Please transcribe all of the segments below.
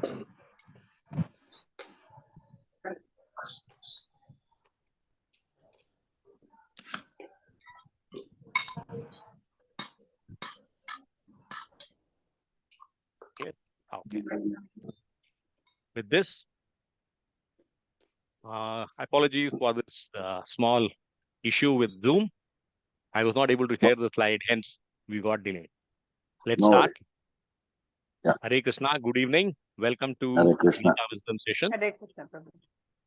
Okay. With this, apologies for this small issue with Zoom. I was not able to share the slide, hence we got delayed. Let's No start. worry. Yeah. Hare Krishna, good evening. Welcome to Hare Krishna. Gita Wisdom Session. Hare Krishna, Prabhu.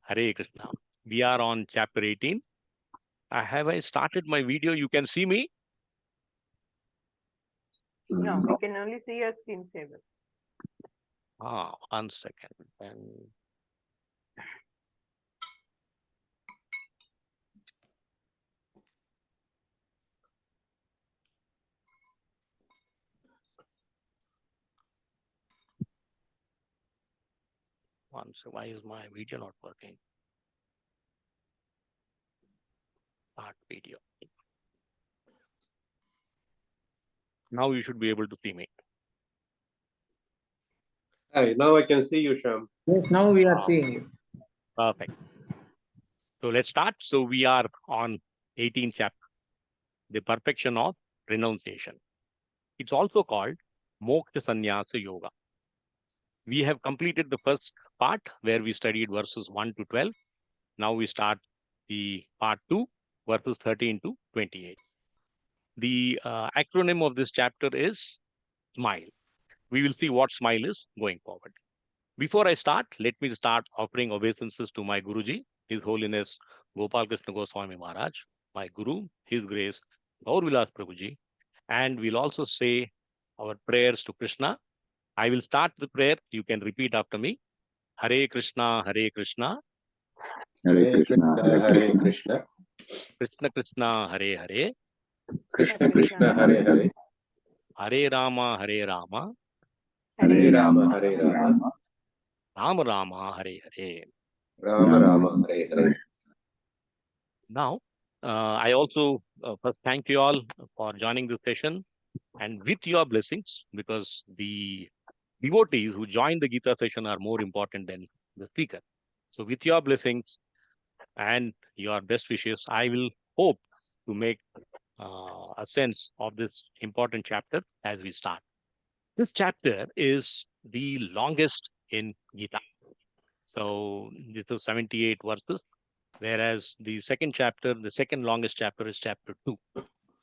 Hare Krishna. We are on chapter 18. Have I started my video? You can see me? No, we can only see your screensaver. One second. And so why is my video not working? Start video. Now you should be able to see me. Hi, now I can see you, Sham. Yes, now we are seeing you. Perfect. So let's start. So we are on 18th chapter, the perfection of renunciation. It's also called Moksha Sannyasa Yoga. We have completed the first part where we studied verses 1 to 12. Now we start the part 2, verses 13 to 28. The acronym of this chapter is SMILE. We will see what SMILE is going forward. Before I start, let me start offering obeisances to my Guruji, His Holiness Gopal Krishna Goswami Maharaj, my Guru, His Grace Gaur Vilas Prabhuji, and we'll also say our prayers to Krishna. I will start the prayer. You can repeat after me. Hare Krishna, Hare Krishna, Hare Krishna, Hare Krishna, Krishna Krishna, Hare Hare, Krishna Krishna, Hare Hare, Hare Rama, Hare Rama, Hare Rama, Hare Rama, Rama Rama, Hare Hare. Rama Rama, Hare Hare. Now, I also first thank you all for joining this session, and with your blessings, because the devotees who join the Gita session are more important than the speaker. So with your blessings and your best wishes, I will hope to make a sense of this important chapter as we start. This chapter is the longest in Gita. So this is 78 verses, whereas the second chapter, the second longest chapter is chapter 2.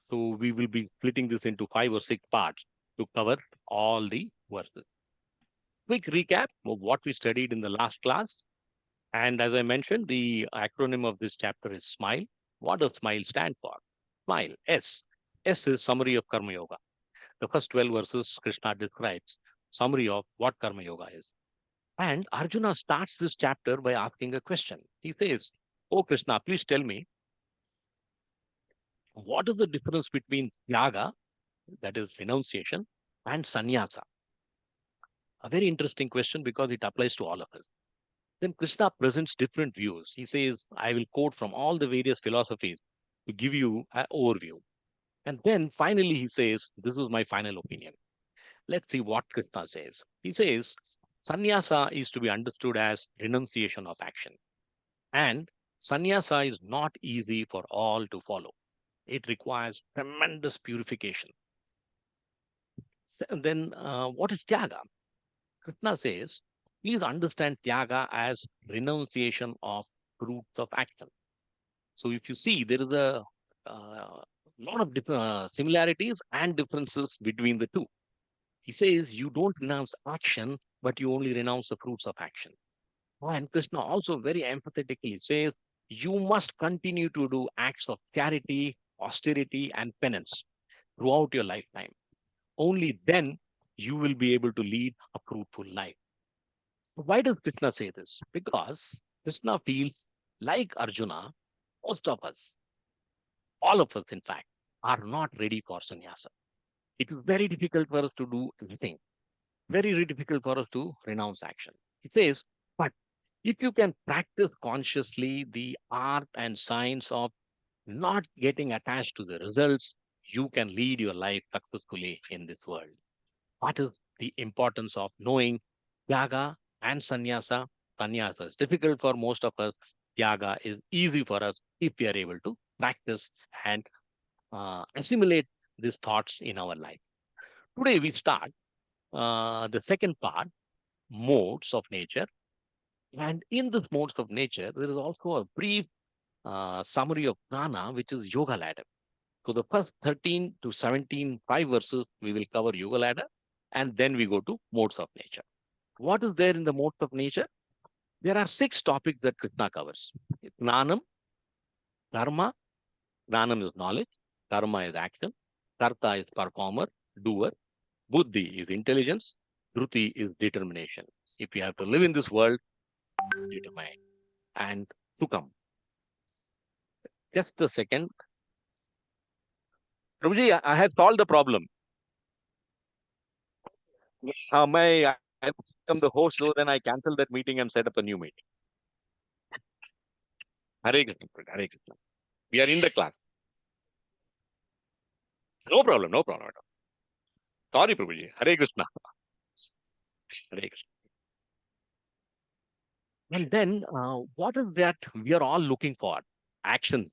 So we will be splitting this into 5 or 6 parts to cover all the verses. Quick recap of what we studied in the last class. And as I mentioned, the acronym of this chapter is SMILE. What does SMILE stand for? SMILE, S. S is summary of Karma Yoga. The first 12 verses, Krishna describes summary of what Karma Yoga is. And Arjuna starts this chapter by asking a question. He says, "Oh Krishna, please tell me, what is the difference between Tyaga, that is renunciation, and sannyasa?" A very interesting question because it applies to all of us. Then Krishna presents different views. He says, I will quote from all the various philosophies to give you an overview. And then finally he says, this is my final opinion. Let's see what Krishna says. He says, sannyasa is to be understood as renunciation of action. And sannyasa is not easy for all to follow. It requires tremendous purification. Then what is Tyaga? Krishna says, please understand Tyaga as renunciation of fruits of action. So if you see, there is a lot of different similarities and differences between the two. He says you don't renounce action, but you only renounce the fruits of action. And Krishna also very empathetically says, you must continue to do acts of charity, austerity, and penance throughout your lifetime. Only then you will be able to lead a fruitful life. Why does Krishna say this? Because Krishna feels like Arjuna, most of us, all of us in fact, are not ready for sannyasa. It is very difficult for us to do anything. Very difficult for us to renounce action. He says, but if you can practice consciously the art and science of not getting attached to the results, you can lead your life successfully in this world. What is the importance of knowing Tyaga and sannyasa. Sannyasa is difficult for most of us. Tyaga is easy for us if we are able to practice and assimilate these thoughts in our life. Today we start the second part, modes of nature. And in this modes of nature, there is also a brief summary of prana, which is yoga ladder. So the first 13 to 17, 5 verses, we will cover yoga ladder, and then we go to modes of nature. What is there in the modes of nature? There are 6 topics that Krishna covers. Gnanam, karma, gnanam is knowledge, karma is action, karta is performer, doer, buddhi is intelligence, dhruti is determination. If you have to live in this world, determine. And sukam. Just a second. Prabhuji, I have solved the problem. I become the host, so then I cancel that meeting and set up a new meeting. Hare Krishna, Hare Krishna. We are in the class. No problem, no problem at all. Sorry, Prabhuji. Hare Krishna. Hare Krishna. And then, what is that we are all looking for? Action.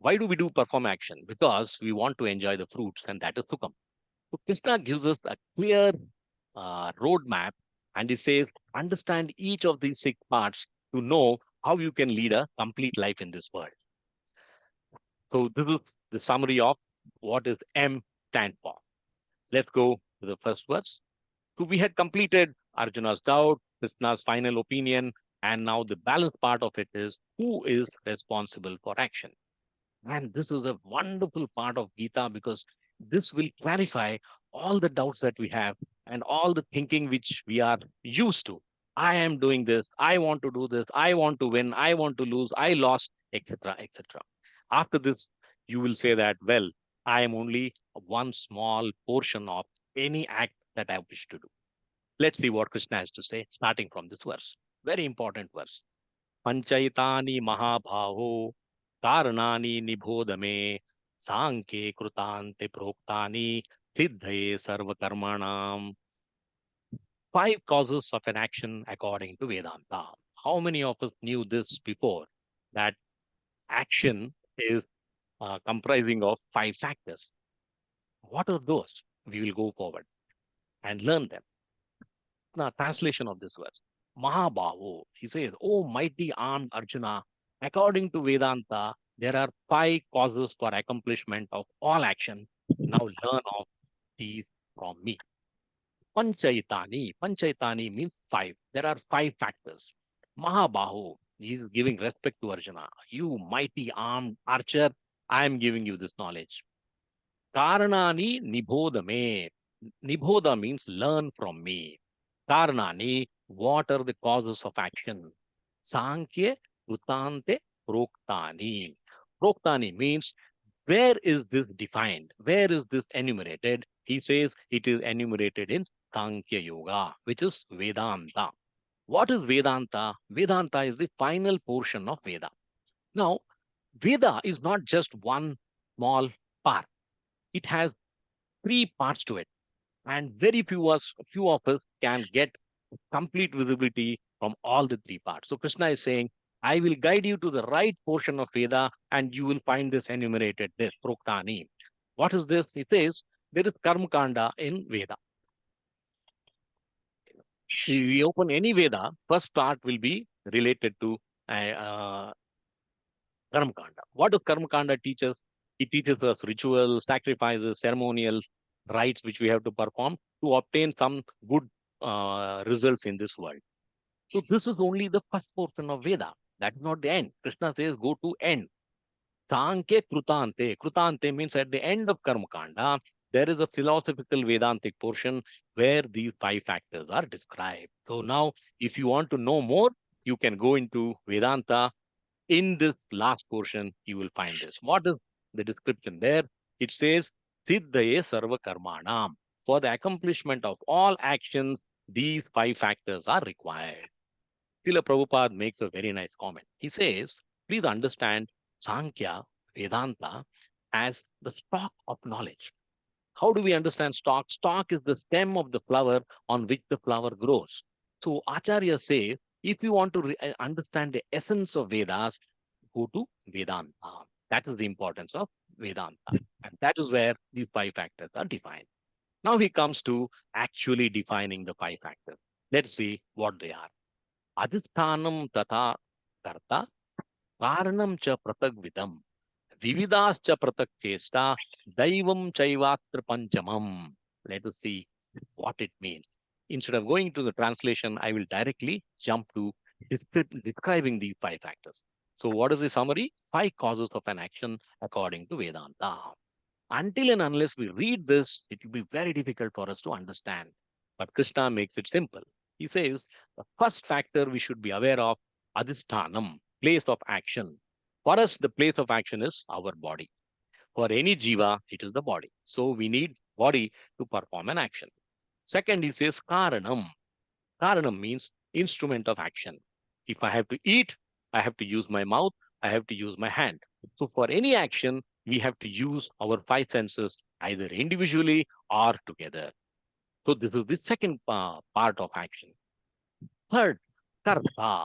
Why do we do perform action? Because we want to enjoy the fruits, and that is Sukam. So Krishna gives us a clear roadmap, and he says, understand each of these 6 parts to know how you can lead a complete life in this world. So this is the summary of what is M stand for. Let's go to the first verse. So we had completed Arjuna's doubt, Krishna's final opinion, and now the balanced part of it is who is responsible for action. And this is a wonderful part of Gita because this will clarify all the doubts that we have and all the thinking which we are used to. I am doing this, I want to do this, I want to win, I want to lose, I lost, etc., etc. After this, you will say that, well, I am only one small portion of any act that I wish to do. Let's see what Krishna has to say, starting from this verse. Very important verse. Panchaitani mahabhaho karanani nibodhame sanke krutante proktani siddhaye sarvakarmanam. 5 causes of an action according to Vedanta. How many of us knew this before? That action is comprising of 5 factors. What are those? We will go forward and learn them. Now, translation of this verse. Mahabhavu, he says, oh mighty armed Arjuna, according to Vedanta, there are 5 causes for accomplishment of all action. Now learn of these from me. Panchaitani. Panchaitani means 5. There are 5 factors. Mahabhahu, he is giving respect to Arjuna. You mighty armed archer, I am giving you this knowledge. Karanani nibodhame. Nibodha means learn from me. Karanani, what are the causes of action? Sankhya Krutante Proktani. Proktani means where is this defined? Where is this enumerated? He says it is enumerated in Sankhya Yoga, which is Vedanta. What is Vedanta? Vedanta is the final portion of Veda. Now, Veda is not just one small part. It has 3 parts to it. And very few of us can get complete visibility from all the 3 parts. So Krishna is saying, I will guide you to the right portion of Veda and you will find this enumerated, this Proktani. What is this? He says, there is Karma Kanda in Veda. If we open any Veda, first part will be related to Karma Kanda. What does Karma Kanda teach us? It teaches us rituals, sacrifices, ceremonial rites which we have to perform to obtain some good results in this world. So this is only the first portion of Veda. That is not the end. Krishna says go to end. Sankhya Krutante. Krutante means at the end of Karma Kanda, there is a philosophical Vedantic portion where these 5 factors are described. So now, if you want to know more, you can go into Vedanta. In this last portion, you will find this. What is the description there? It says, Siddhaye Sarva Karmanam. For the accomplishment of all actions, these 5 factors are required. Srila Prabhupada makes a very nice comment. He says, please understand Sankhya, Vedanta, as the stalk of knowledge. How do we understand stalk? Stalk is the stem of the flower on which the flower grows. So Acharya says, if you want to understand the essence of Vedas, go to Vedanta. That is the importance of Vedanta. And that is where these five factors are defined. Now he comes to actually defining the five factors. Let's see what they are. Adhisthanam tata karta karanam cha pratagvidam vividascha pratak chesta daivam chaivatra panchamam. Let us see what it means. Instead of going to the translation, I will directly jump to describing these five factors. So what is the summary? Five causes of an action according to Vedanta. Until and unless we read this, it will be very difficult for us to understand. But Krishna makes it simple. He says the first factor we should be aware of, adhisthanam, place of action. For us, the place of action is our body. For any jiva, it is the body. So we need body to perform an action. Second, he says karanam. Karanam means instrument of action. If I have to eat, I have to use my mouth, I have to use my hand. So for any action, we have to use our five senses either individually or together. So this is the second part of action. Third, karta.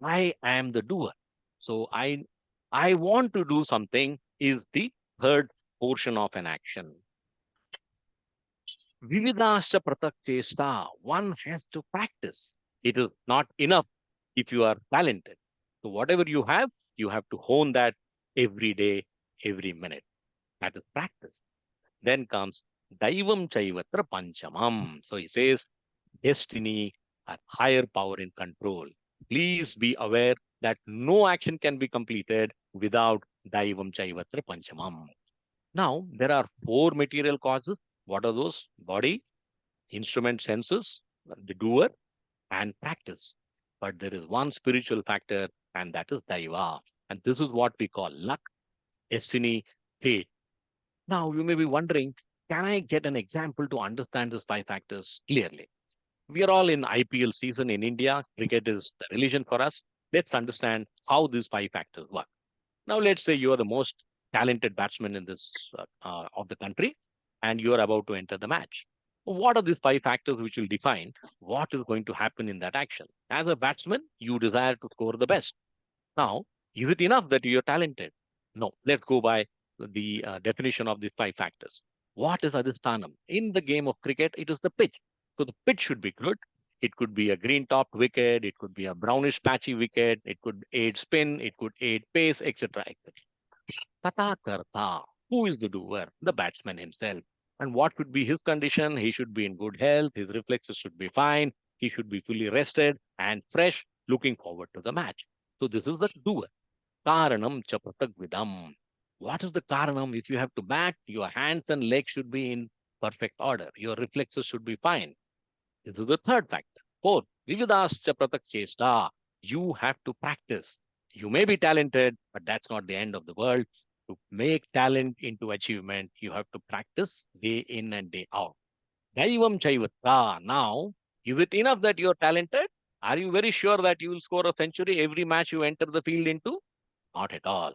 I am the doer. So I want to do something is the third portion of an action. Vividascha pratak chesta. One has to practice. It is not enough if you are talented. So whatever you have to hone that every day, every minute. That is practice. Then comes Daivam Chaivatra Panchamam. So he says destiny, a higher power in control. Please be aware that no action can be completed without Daivam Chaivatra Panchamam. Now, there are four material causes. What are those? Body, instrument, senses, the doer, and practice. But there is one spiritual factor, and that is Daiva. And this is what we call luck, destiny, fate. Now, you may be wondering, can I get an example to understand these five factors clearly? We are all in IPL season in India. Cricket is the religion for us. Let's understand how these five factors work. Now, let's say you are the most talented batsman in this of the country, and you are about to enter the match. What are these five factors which will define what is going to happen in that action? As a batsman, you desire to score the best. Now, is it enough that you are talented? No. Let's go by the definition of these five factors. What is adhisthanam? In the game of cricket, it is the pitch. So the pitch should be good. It could be a green topped wicket. It could be a brownish patchy wicket. It could aid spin. It could aid pace, etc. etc. Tata karta. Who is the doer? The batsman himself. And what should be his condition? He should be in good health. His reflexes should be fine. He should be fully rested and fresh, looking forward to the match. So this is the doer. Karanam cha pratagvidam. What is the karanam? If you have to bat, your hands and legs should be in perfect order. Your reflexes should be fine. This is the third factor. Fourth, vividascha pratak chesta. You have to practice. You may be talented, but that's not the end of the world. To make talent into achievement, you have to practice day in and day out. Daivam chaivatra. Now, is it enough that you're talented? Are you very sure that you will score a century every match you enter the field into? Not at all.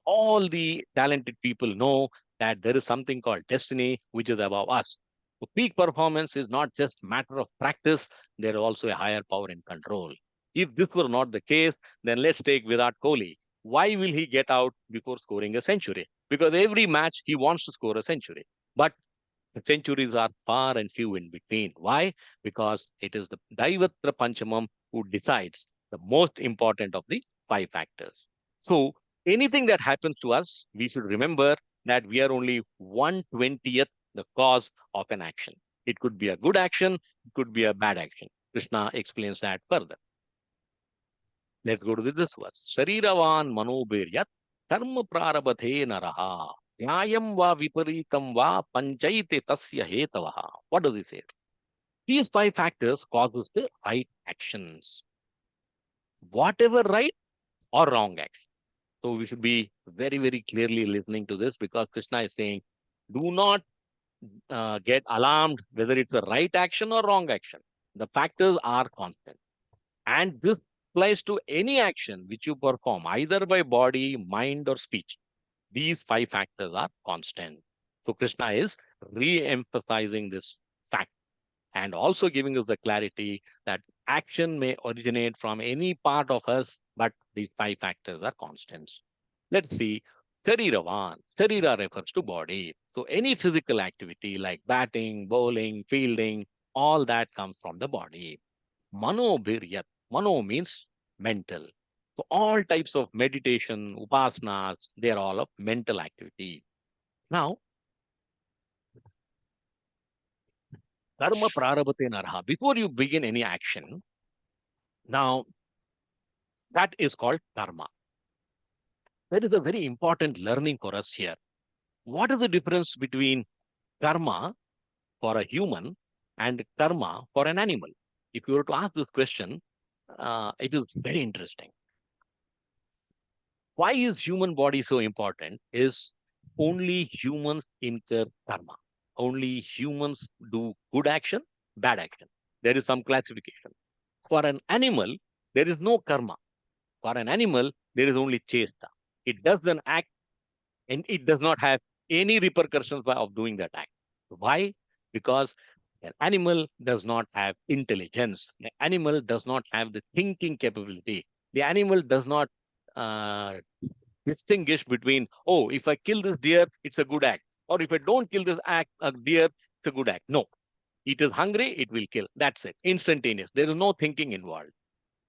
All the talented people know that there is something called destiny, which is above us. So peak performance is not just matter of practice, there is also a higher power in control. If this were not the case, then let's take Virat Kohli. Why will he get out before scoring a century? Because every match he wants to score a century. But the centuries are far and few in between. Why? Because it is the Daivatra Panchamam who decides the most important of the five factors. So anything that happens to us, we should remember that we are only 1/20th the cause of an action. It could be a good action, it could be a bad action. Krishna explains that further. Let's go to this verse. Shariravan manobiryat karma prarabhathe naraha. Nyayam va viparitam va panchaite tasya hetavaha. What does he say? These five factors causes the right actions. Whatever right or wrong action. So we should be very, very clearly listening to this because Krishna is saying, do not get alarmed whether it's a right action or wrong action. The factors are constant. And this applies to any action which you perform, either by body, mind, or speech. These five factors are constant. So Krishna is re-emphasizing this fact. and also giving us the clarity that action may originate from any part of us, but these five factors are constants. Let's see. Shariravan. Sharira refers to body. So any physical activity like batting, bowling, fielding, all that comes from the body. Mano Viryat. Mano means mental. So all types of meditation, upasanas, they are all of mental activity. Now, karma prarabhate narha. Before you begin any action, now that is called karma. That is a very important learning for us here. What is the difference between karma for a human and karma for an animal? If you were to ask this question, it is very interesting. Why is human body so important? Is only humans incur karma. Only humans do good action, bad action. There is some classification. For an animal, there is no karma. For an animal, there is only chesta. It doesn't act and it does not have any repercussions of doing that act. Why? Because an animal does not have intelligence. The animal does not have the thinking capability. The animal does not uh, distinguish between, oh, if I kill this deer, it's a good act. Or if I don't kill this deer, it's a good act. No. It is hungry, it will kill. That's it. Instantaneous. There is no thinking involved.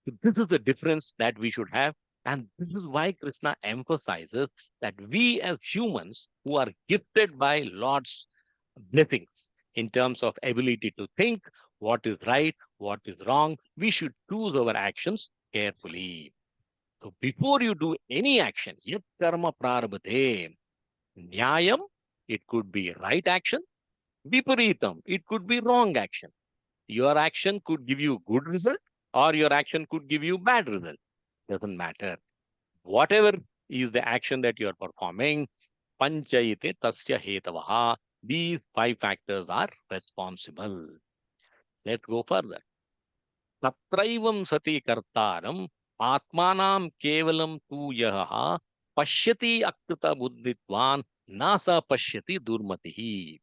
So this is the difference that we should have. And this is why Krishna emphasizes that we as humans who are gifted by Lord's blessings in terms of ability to think what is right, what is wrong, we should choose our actions carefully. So before you do any action, yat karma prarabdhe, nyayam, it could be right action, viparitam, it could be wrong action. Your action could give you good result or your action could give you bad result. Doesn't matter. Whatever is the action that you are performing, panchayite tasya hetavaha, these five factors are responsible. Let's go further. Tatraivam sati kartaram atmanam kevalam tu yaha pashyati akrita buddhitvan nasa pashyati durmatihi.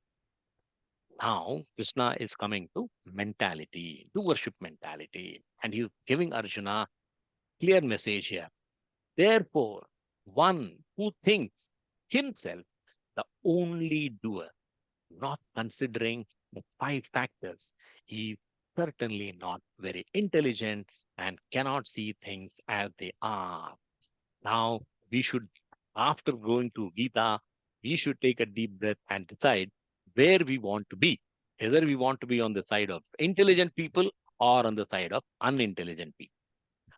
Now, Krishna is coming to mentality, to worship mentality, and he's giving Arjuna clear message here. Therefore, one who thinks himself the only doer, not considering the five factors, is certainly not very intelligent and cannot see things as they are. Now, we should, after going to Gita, we should take a deep breath and decide where we want to be. Whether we want to be on the side of intelligent people or on the side of unintelligent people.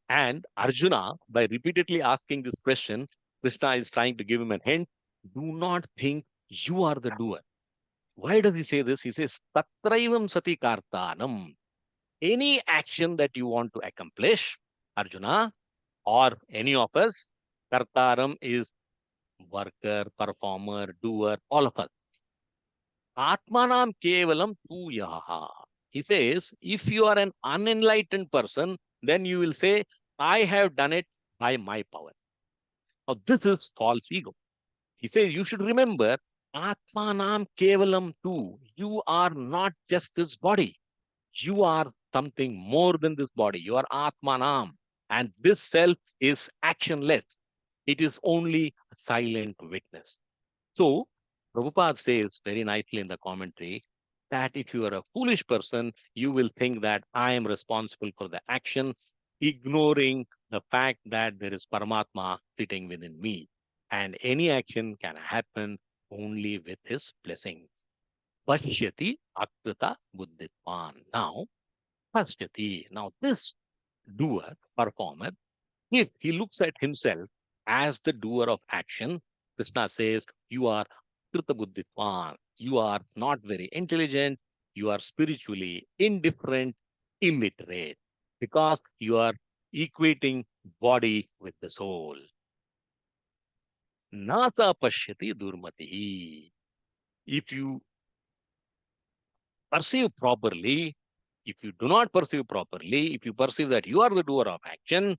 And Arjuna, by repeatedly asking this question, Krishna is trying to give him a hint. Do not think you are the doer. Why does he say this? He says, Tatraivam sati kartanam. Any action that you want to accomplish, Arjuna, or any of us, kartaram is worker, performer, doer, all of us. Atmanam kevalam tu yaha. He says, if you are an unenlightened person, then you will say, I have done it by my power. Now, this is false ego. He says, you should remember, Atmanam kevalam tu. You are not just this body. You are something more than this body. You are Atmanam. And this self is actionless. It is only a silent witness. So, Prabhupada says very nicely in the commentary that if you are a foolish person, you will think that I am responsible for the action, ignoring the fact that there is Paramatma sitting within me. And any action can happen only with his blessings. Pashyati akrita buddhitvan. Now, pashyati. Now, this doer, performer, if he looks at himself as the doer of action, Krishna says, you are krita buddhitvan. You are not very intelligent. You are spiritually indifferent, illiterate, because you are equating body with the soul. Nasa pashyati durmatihi. If you perceive properly, if you do not perceive properly, if you perceive that you are the doer of action,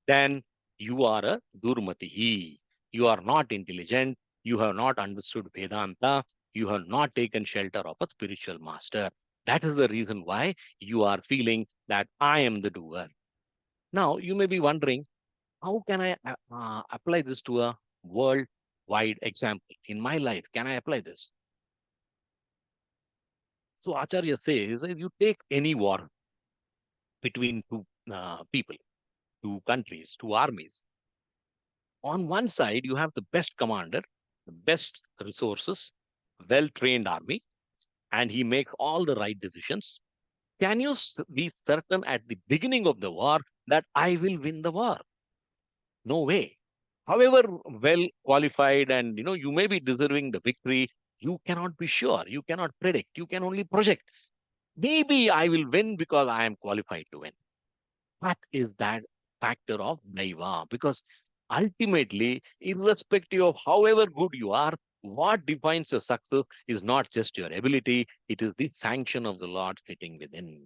then you are a durmatihi. You are not intelligent. You have not understood Vedanta. You have not taken shelter of a spiritual master. That is the reason why you are feeling that I am the doer. Now, you may be wondering, how can I apply this to a worldwide example? In my life, can I apply this? So Acharya says, you take any war between two people, two countries, two armies. On one side, you have the best commander, the best resources, well-trained army, and he makes all the right decisions. Can you be certain at the beginning of the war that I will win the war? No way. However well qualified and you may be deserving the victory, you cannot be sure. You cannot predict. You can only project. Maybe I will win because I am qualified to win. What is that factor of Daiva? Because ultimately, irrespective of however good you are, what defines your success is not just your ability, it is the sanction of the Lord sitting within.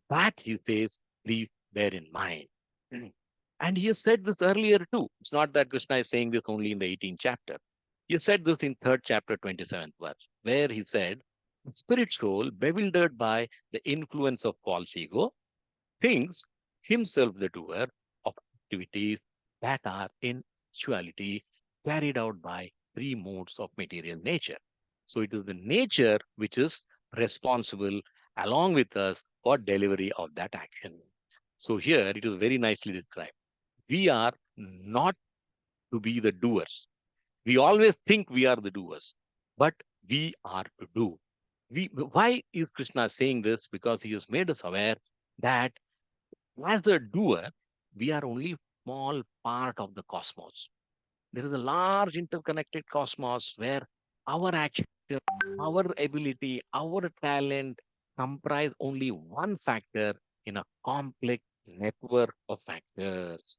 That he says, please bear in mind. And he has said this earlier too. It's not that Krishna is saying this only in the 18th chapter. He said this in 3rd chapter, 27th verse, where he said, spirit soul, bewildered by the influence of false ego, thinks himself the doer of activities that are in actuality carried out by three modes of material nature. So it is the nature which is responsible along with us for delivery of that action. So here it is very nicely described. We are not to be the doers. We always think we are the doers, but we are to do. Why is Krishna saying this? Because he has made us aware that as a doer, we are only small part of the cosmos. There is a large interconnected cosmos where our action, our ability, our talent comprise only one factor in a complex network of factors.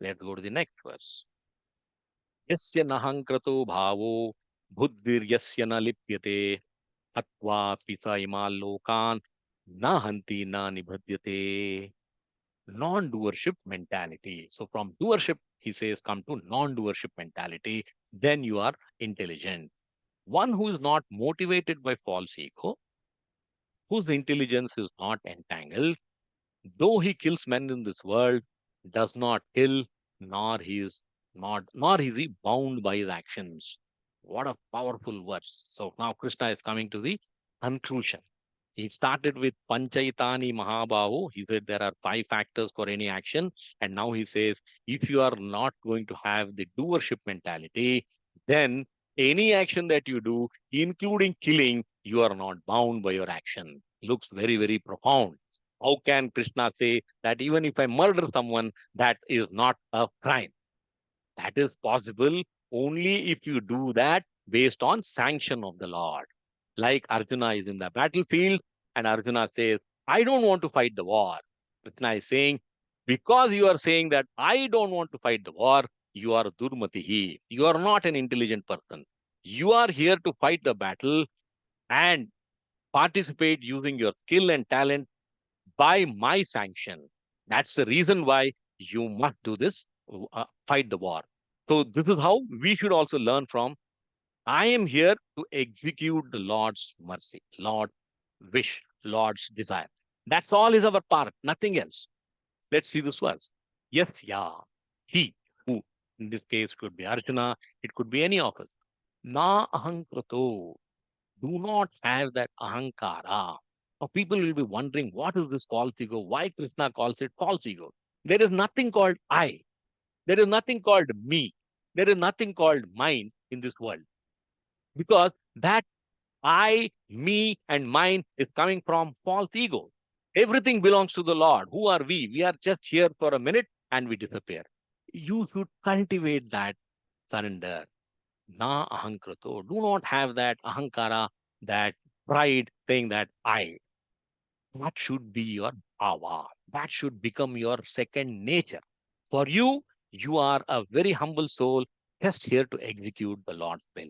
Let's go to the next verse. Yasya nahankrato bhavo buddhir yasya na lipyate atva pisa imal lokan na hanti na nibhadyate. Non-doership mentality. So from doership, he says, come to non-doership mentality. Then you are intelligent. One who is not motivated by false ego, whose intelligence is not entangled, though he kills men in this world, does not kill, nor is he bound by his actions. What a powerful verse. So now Krishna is coming to the conclusion. He started with Panchaitani Mahabhavu. He said there are 5 factors for any action. And now he says, if you are not going to have the doership mentality, then any action that you do, including killing, you are not bound by your action. Looks very, very profound. How can Krishna say that even if I murder someone, that is not a crime? That is possible only if you do that based on sanction of the Lord. Like Arjuna is in the battlefield and Arjuna says, I don't want to fight the war. Krishna is saying, because you are saying that I don't want to fight the war, you are Durmatihi. You are not an intelligent person. You are here to fight the battle and participate using your skill and talent by my sanction. That's the reason why you must do this, fight the war. So this is how we should also learn from. I am here to execute the Lord's mercy, Lord's wish, Lord's desire. That's all is our part, nothing else. Let's see this verse. Yes, yeah. He, who in this case could be Arjuna, it could be any of us. Na ahankrato. Do not have that ahankara. Now people will be wondering, what is this false ego? Why Krishna calls it false ego? There is nothing called I. There is nothing called me. There is nothing called mine in this world. Because that I, me, and mine is coming from false ego. Everything belongs to the Lord. Who are we? We are just here for a minute and we disappear. You should cultivate that surrender. Na ahankrato. Do not have that ahankara, that pride saying that I. That should be your bhava. That should become your second nature. For you, you are a very humble soul just here to execute the Lord's will.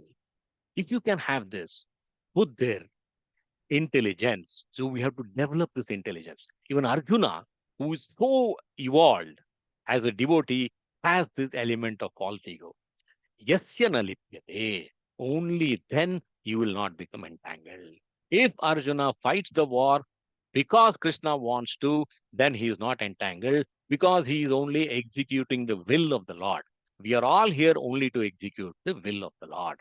If you can have this, put there intelligence. So we have to develop this intelligence. Even Arjuna, who is so evolved as a devotee, has this element of false ego. Yasya na lipyate. Only then you will not become entangled. If Arjuna fights the war because Krishna wants to, then he is not entangled because he is only executing the will of the Lord. We are all here only to execute the will of the Lord.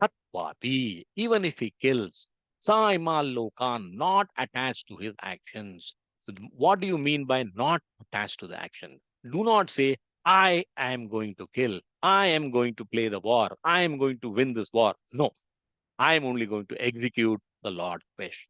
Tatvapi, even if he kills, Saimal Lokan, not attached to his actions. So what do you mean by not attached to the action? Do not say, I am going to kill, I am going to play the war, I am going to win this war. No, I am only going to execute the Lord's wish.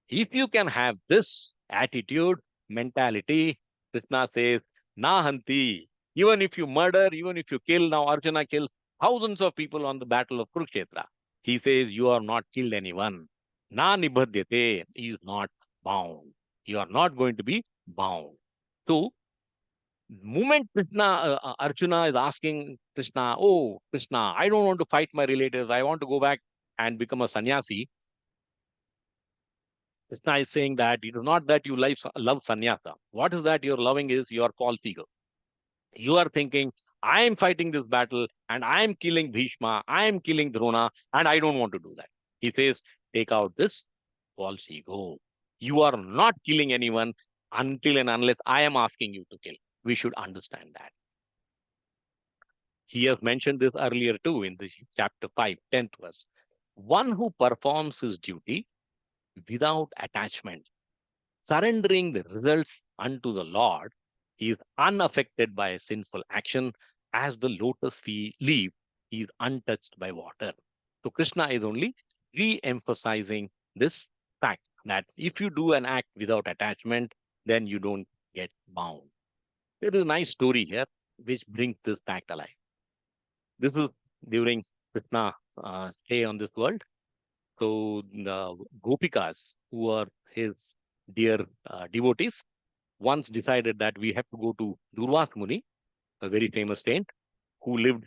If you can have this attitude, mentality, Krishna says, Nahanti, even if you murder, even if you kill, now Arjuna killed thousands of people on the battle of Kurukshetra. He says, you are not killed anyone. Na nibhadyate, he is not bound. You are not going to be bound. So, moment Krishna, Arjuna is asking Krishna, oh, Krishna, I don't want to fight my relatives. I want to go back and become a sannyasi. Krishna is saying that it is not that you love sannyasa. What is that you're loving is your false ego. You are thinking, I am fighting this battle and I am killing Bhishma, I am killing Drona, and I don't want to do that. He says, take out this false ego. You are not killing anyone until and unless I am asking you to kill. We should understand that. He has mentioned this earlier too in this chapter 5, 10th verse. One who performs his duty without attachment, surrendering the results unto the Lord, is unaffected by a sinful action, as the lotus leaf is untouched by water. So Krishna is only re-emphasizing this fact that if you do an act without attachment, then you don't get bound. There is a nice story here which brings this fact alive. This was during Krishna stay on this world. So the Gopikas, who are his dear devotees, once decided that we have to go to Durvas Muni, a very famous saint who lived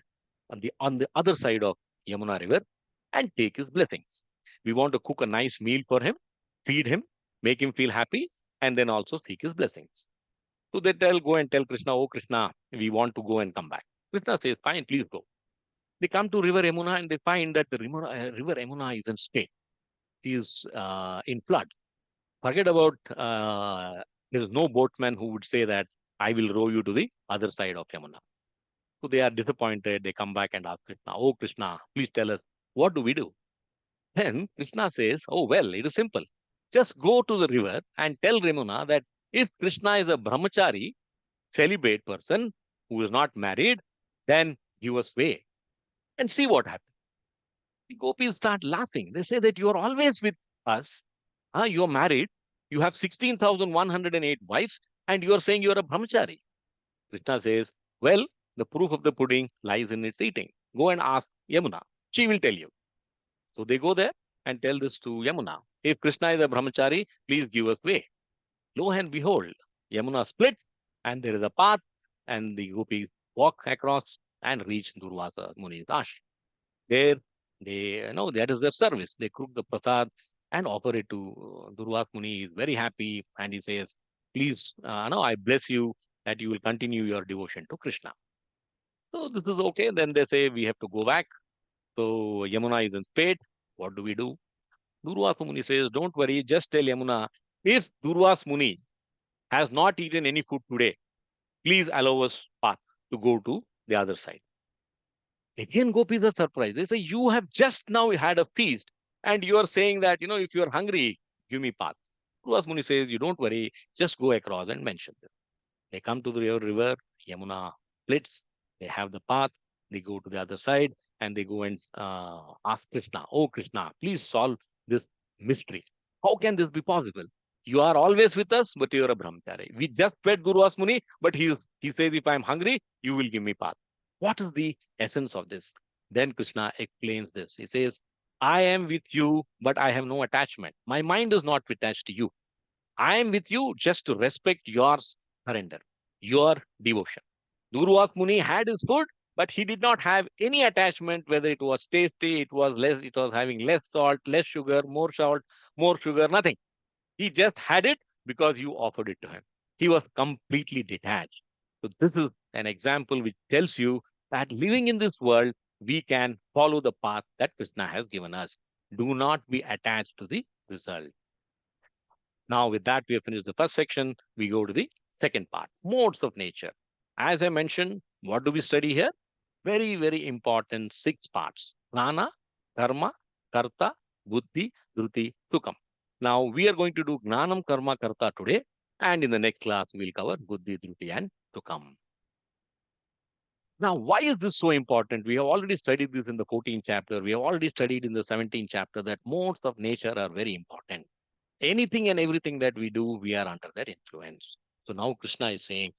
on the other side of Yamuna River, and take his blessings. We want to cook a nice meal for him, feed him, make him feel happy, and then also seek his blessings. So they go and tell Krishna, oh Krishna, we want to go and come back. Krishna says, fine, please go. They come to River Yamuna and they find that the river Yamuna is in state. It is in flood. Forget about, there is no boatman who would say that I will row you to the other side of Yamuna. So they are disappointed. They come back and ask Krishna, oh Krishna, please tell us, what do we do? Then Krishna says, oh well, it is simple. Just go to the river and tell Yamuna that if Krishna is a brahmachari, celibate person who is not married, then give us way and see what happens. The gopis start laughing. They say that you are always with us. You are married. You have 16,108 wives and you are saying you are a brahmachari. Krishna says, well, the proof of the pudding lies in its eating. Go and ask Yamuna. She will tell you. So they go there and tell this to Yamuna. If Krishna is a brahmachari, please give us way. Lo and behold, Yamuna split and there is a path and the gopis walk across and reach Durvasa Muni's ashram. There, they know that is their service. They cook the prasad and offer it to Durvasa Muni. He is very happy and he says, please, no, I bless you that you will continue your devotion to Krishna. So this is okay. Then they say we have to go back. So Yamuna is in spate. What do we do? Durvasa Muni says, don't worry, just tell Yamuna, if Durvasa Muni has not eaten any food today, please allow us path to go to the other side. Again, gopis are surprised. They say, you have just now had a feast and you are saying that, if you are hungry, give me path. Durvasa Muni says, you don't worry, just go across and mention this. They come to the river, Yamuna splits, they have the path, they go to the other side and they go and ask Krishna, oh Krishna, please solve this mystery. How can this be possible? You are always with us, but you are a brahmachari. We just fed Durvasa Muni, but he says, if I am hungry, you will give me path. What is the essence of this? Then Krishna explains this. He says, I am with you, but I have no attachment. My mind is not attached to you. I am with you just to respect your surrender, your devotion. Durvasa Muni had his food, but he did not have any attachment, whether it was tasty, it was having less salt, less sugar, more salt, more sugar, nothing. He just had it because you offered it to him. He was completely detached. So this is an example which tells you that living in this world, we can follow the path that Krishna has given us. Do not be attached to the result. Now, with that, we have finished the first section. We go to the second part, modes of nature. As I mentioned, what do we study here? Very, very important 6 parts. Jnana, Karma, Karta, Buddhi, Dhruti, Sukam. Now, we are going to do Gnanam, Karma, Karta today. And in the next class, we'll cover Buddhi, Dhruti, and Sukam. Now, why is this so important? We have already studied this in the 14th chapter. We have already studied in the 17th chapter that modes of nature are very important. Anything and everything that we do, we are under their influence. So now Krishna is saying,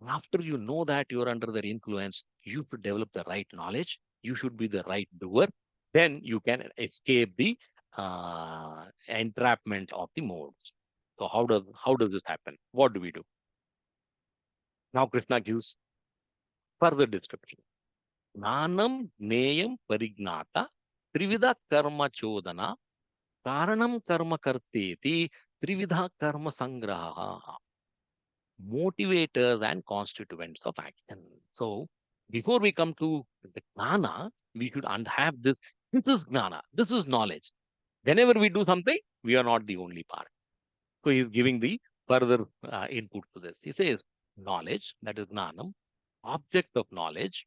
after you know that you're under their influence, you should develop the right knowledge. You should be the right doer. Then you can escape the entrapment of the modes. So how does this happen? What do we do? Now Krishna gives further description. Nanam Neyam Parignata Trivida Karma Chodana Karanam Karma Karteti Trivida Karma Sangraha. Motivators and constituents of action. So before we come to the Gnana, we should have this. This is Gnana. This is knowledge. Whenever we do something, we are not the only part. So he is giving the further input to this. He says knowledge, that is Gnanam, object of knowledge,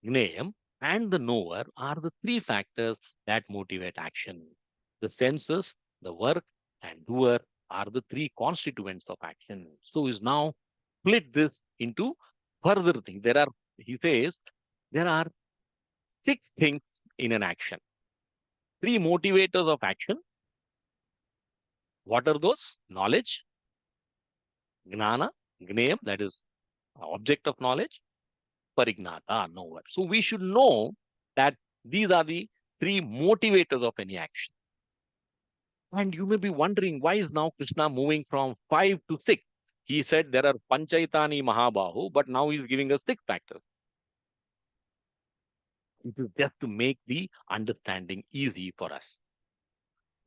Gnayam, and the knower are the 3 factors that motivate action. The senses, the work, and doer are the 3 constituents of action. So is now split this into further things. He says, there are 6 things in an action. 3 motivators of action. What are those? Knowledge, Gnana, Gnayam, that is object of knowledge, Parignata, knower. So we should know that these are the 3 motivators of any action. And you may be wondering, why is now Krishna moving from 5 to 6? He said there are Panchaitani Mahabahu, but now he's giving us 6 factors. It is just to make the understanding easy for us.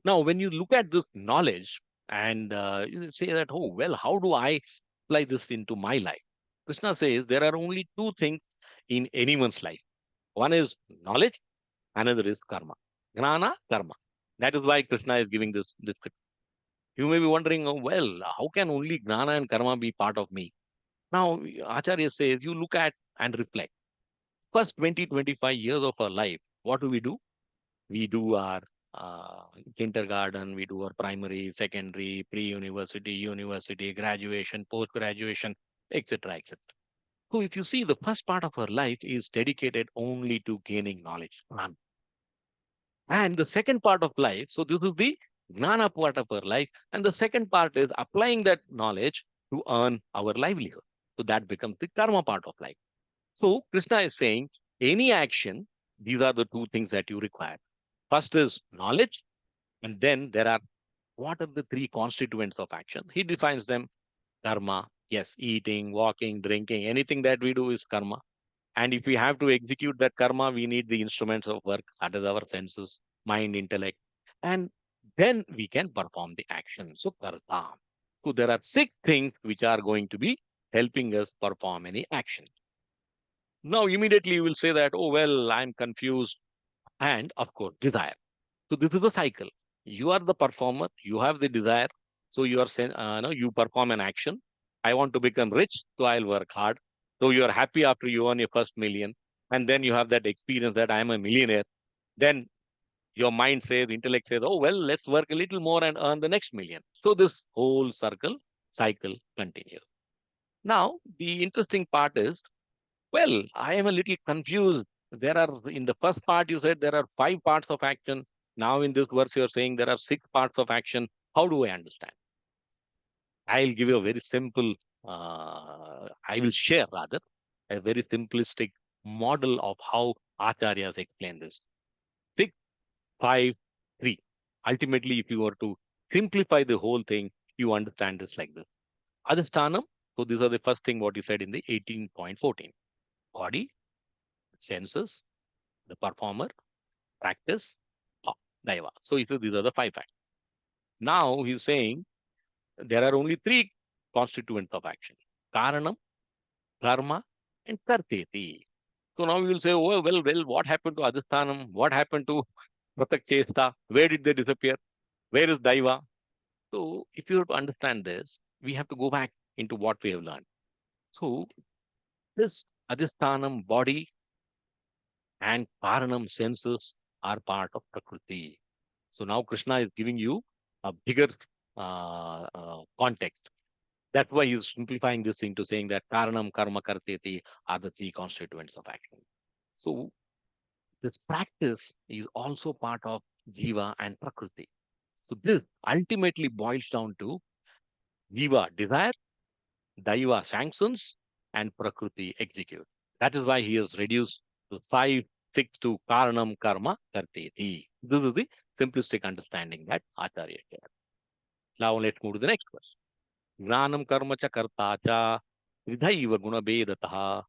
Now, when you look at this knowledge and you say that, oh, well, how do I apply this into my life? Krishna says there are only 2 things in anyone's life. One is knowledge, another is karma. Gnana, karma. That is why Krishna is giving this description. You may be wondering, oh, well, how can only Gnana and karma be part of me? Now, Acharya says, you look at and reflect. First 20-25 years of our life, what do? We do our kindergarten, we do our primary, secondary, pre-university, university, graduation, post-graduation, etc., etc. So if you see, the first part of our life is dedicated only to gaining knowledge. And the second part of life, so this is the Gnana part of our life. And the second part is applying that knowledge to earn our livelihood. So that becomes the karma part of life. So Krishna is saying any action, these are the 2 things that you require. First is knowledge. And then there are, what are the 3 constituents of action? He defines them. Karma, yes, eating, walking, drinking, anything that we do is karma. And if we have to execute that karma, we need the instruments of work, that is our senses, mind, intellect. And then we can perform the action. So karta. So there are 6 things which are going to be helping us perform any action. Now, immediately you will say that, oh, well, I'm confused. And of course, desire. So this is a cycle. You are the performer, you have the desire. So you are, you perform an action. I want to become rich, so I'll work hard. So you are happy after you earn your first million. And then you have that experience that I am a millionaire. Then your mind says, intellect says, oh, well, let's work a little more and earn the next million. So this whole cycle continues. Now, the interesting part is, well, I am a little confused. There are, in the first part, you said there are 5 parts of action. Now, in this verse, you're saying there are 6 parts of action. How do I understand? I'll give you a very simple, I will share rather, a very simplistic model of how Acharyas explain this. 6, 5, 3. Ultimately, if you were to simplify the whole thing, you understand this like this. Adhisthanam, so these are the first thing what he said in the 18.14. Body, senses, the performer, practice, daiva. So he says these are the 5 factors. Now he's saying there are only 3 constituents of action. Karanam, karma, and karteti. So now you will say, oh, well, what happened to Adhisthanam? What happened to Pratak Chesta? Where did they disappear? Where is Daiva? So if you have to understand this, we have to go back into what we have learned. So this Adhisthanam body and Karanam senses are part of Prakriti. So now Krishna is giving you a bigger context. That's why he's simplifying this into saying that Karanam, Karma, Karteti are the three constituents of action. So this practice is also part of Jiva and Prakriti. So this ultimately boils down to Jiva desire, Daiva sanctions, and Prakriti execute. That is why he has reduced to 5, 6 to Karanam, Karma, Karteti. This is the simplistic understanding that Acharya shared. Now let's move to the next verse. Gnanam karma cha karta cha tridhaiva guna bedataha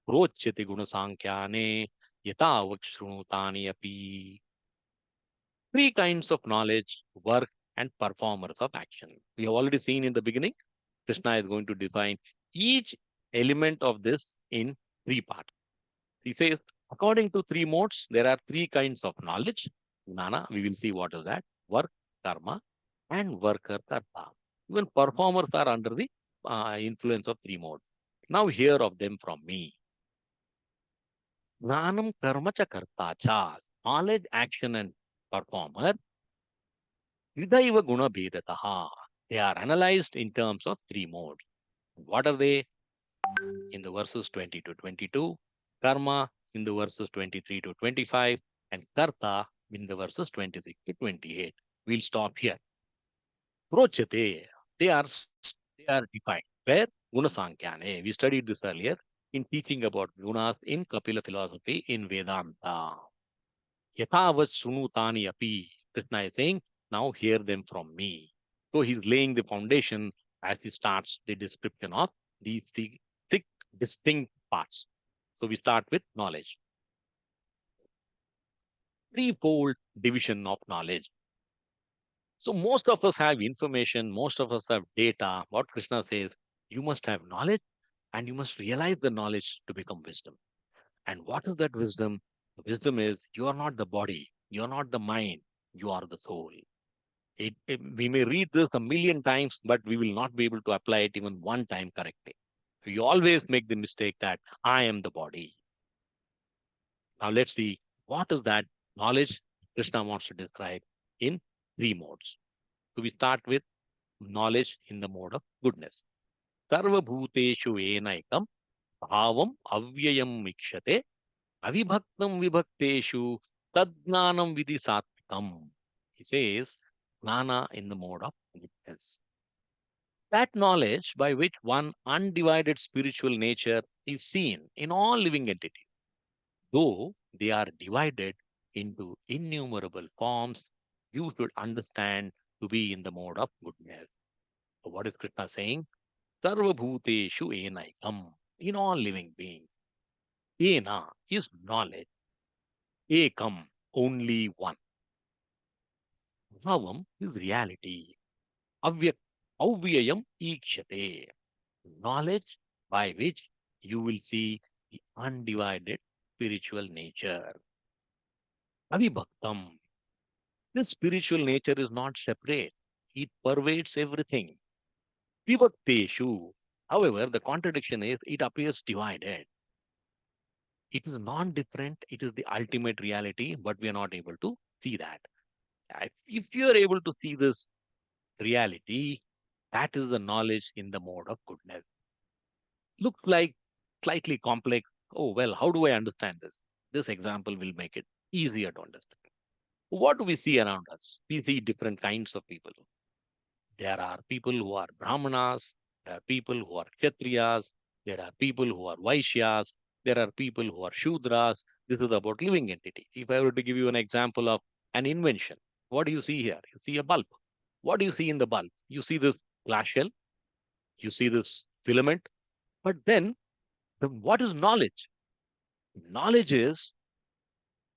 prochyati guna sankyane yatavak shrunutani api. Three kinds of knowledge, work, and performers of action. We have already seen in the beginning, Krishna is going to define each element of this in three parts. He says, according to three modes, there are three kinds of knowledge. Gnana, we will see what is that. Work, karma, and worker, karta. Even performers are under the influence of three modes. Now hear of them from me. Gnanam karma cha karta cha. Knowledge, action, and performer. Hridaiva guna bhedataha. They are analyzed in terms of three modes. What are they? In the verses 20 to 22, karma in the verses 23 to 25, and karta in the verses 26 to 28. We'll stop here. Prochate, they are defined. Where? Gunasankyane. We studied this earlier in teaching about gunas in Kapila philosophy in Vedanta. Yathavat sunutani api. Krishna is saying, now hear them from me. So he's laying the foundation as he starts the description of these six distinct parts. So we start with knowledge. Threefold division of knowledge. So most of us have information, most of us have data. What Krishna says, you must have knowledge and you must realize the knowledge to become wisdom. And what is that wisdom? The wisdom is you are not the body, you are not the mind, you are the soul. We may read this a million times, but we will not be able to apply it even one time correctly. We always make the mistake that I am the body. Now let's see what is that knowledge Krishna wants to describe in three modes. So we start with knowledge in the mode of goodness. Sarva bhuteshu enaikam bhavam avyayam ikshate avibhaktam vibhakteshu tadgnanam vidhi satvikam. He says gnana in the mode of goodness. That knowledge by which one undivided spiritual nature is seen in all living entities, though they are divided into innumerable forms, you should understand to be in the mode of goodness. So what is Krishna saying? Sarva bhuteshu enaikam. In all living beings. Ena is knowledge. Ekam, only one. Bhavam is reality. Avyayam ikshate. Knowledge by which you will see the undivided spiritual nature. Avibhaktam. This spiritual nature is not separate. It pervades everything. Vibhakteshu. However, the contradiction is it appears divided. It is non-different. It is the ultimate reality, but we are not able to see that. If you are able to see this reality, that is the knowledge in the mode of goodness. Looks like slightly complex. Oh, well, how do I understand this? This example will make it easier to understand. What do we see around us? We see different kinds of people. There are people who are Brahmanas, there are people who are Kshatriyas, there are people who are Vaishyas, there are people who are Shudras. This is about living entity. If I were to give you an example of an invention, what do you see here? You see a bulb. What do you see in the bulb? You see this glass shell, you see this filament, but then what is knowledge? Knowledge is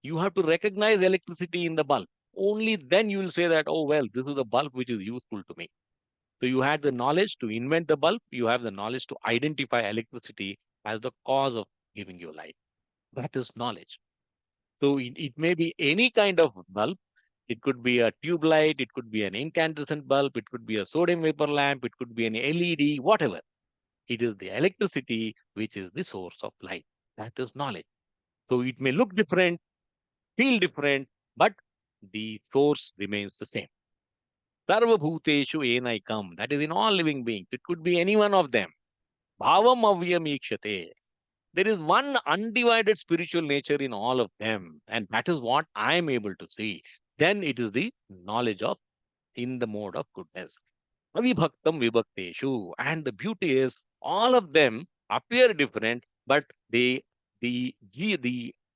you have to recognize electricity in the bulb. Only then you will say that, oh, well, this is a bulb which is useful to me. So you had the knowledge to invent the bulb. You have the knowledge to identify electricity as the cause of giving you light. That is knowledge. So it may be any kind of bulb. It could be a tube light, it could be an incandescent bulb, it could be a sodium vapor lamp, it could be an LED, whatever. It is the electricity which is the source of light. That is knowledge. So it may look different, feel different, but the source remains the same. Sarva bhuteshu enaikam. That is in all living beings. It could be any one of them. Bhavam avyam ikshate. There is one undivided spiritual nature in all of them, and that is what I am able to see. Then it is the knowledge of in the mode of goodness. Avibhaktam vibhakteshu. And the beauty is all of them appear different, but the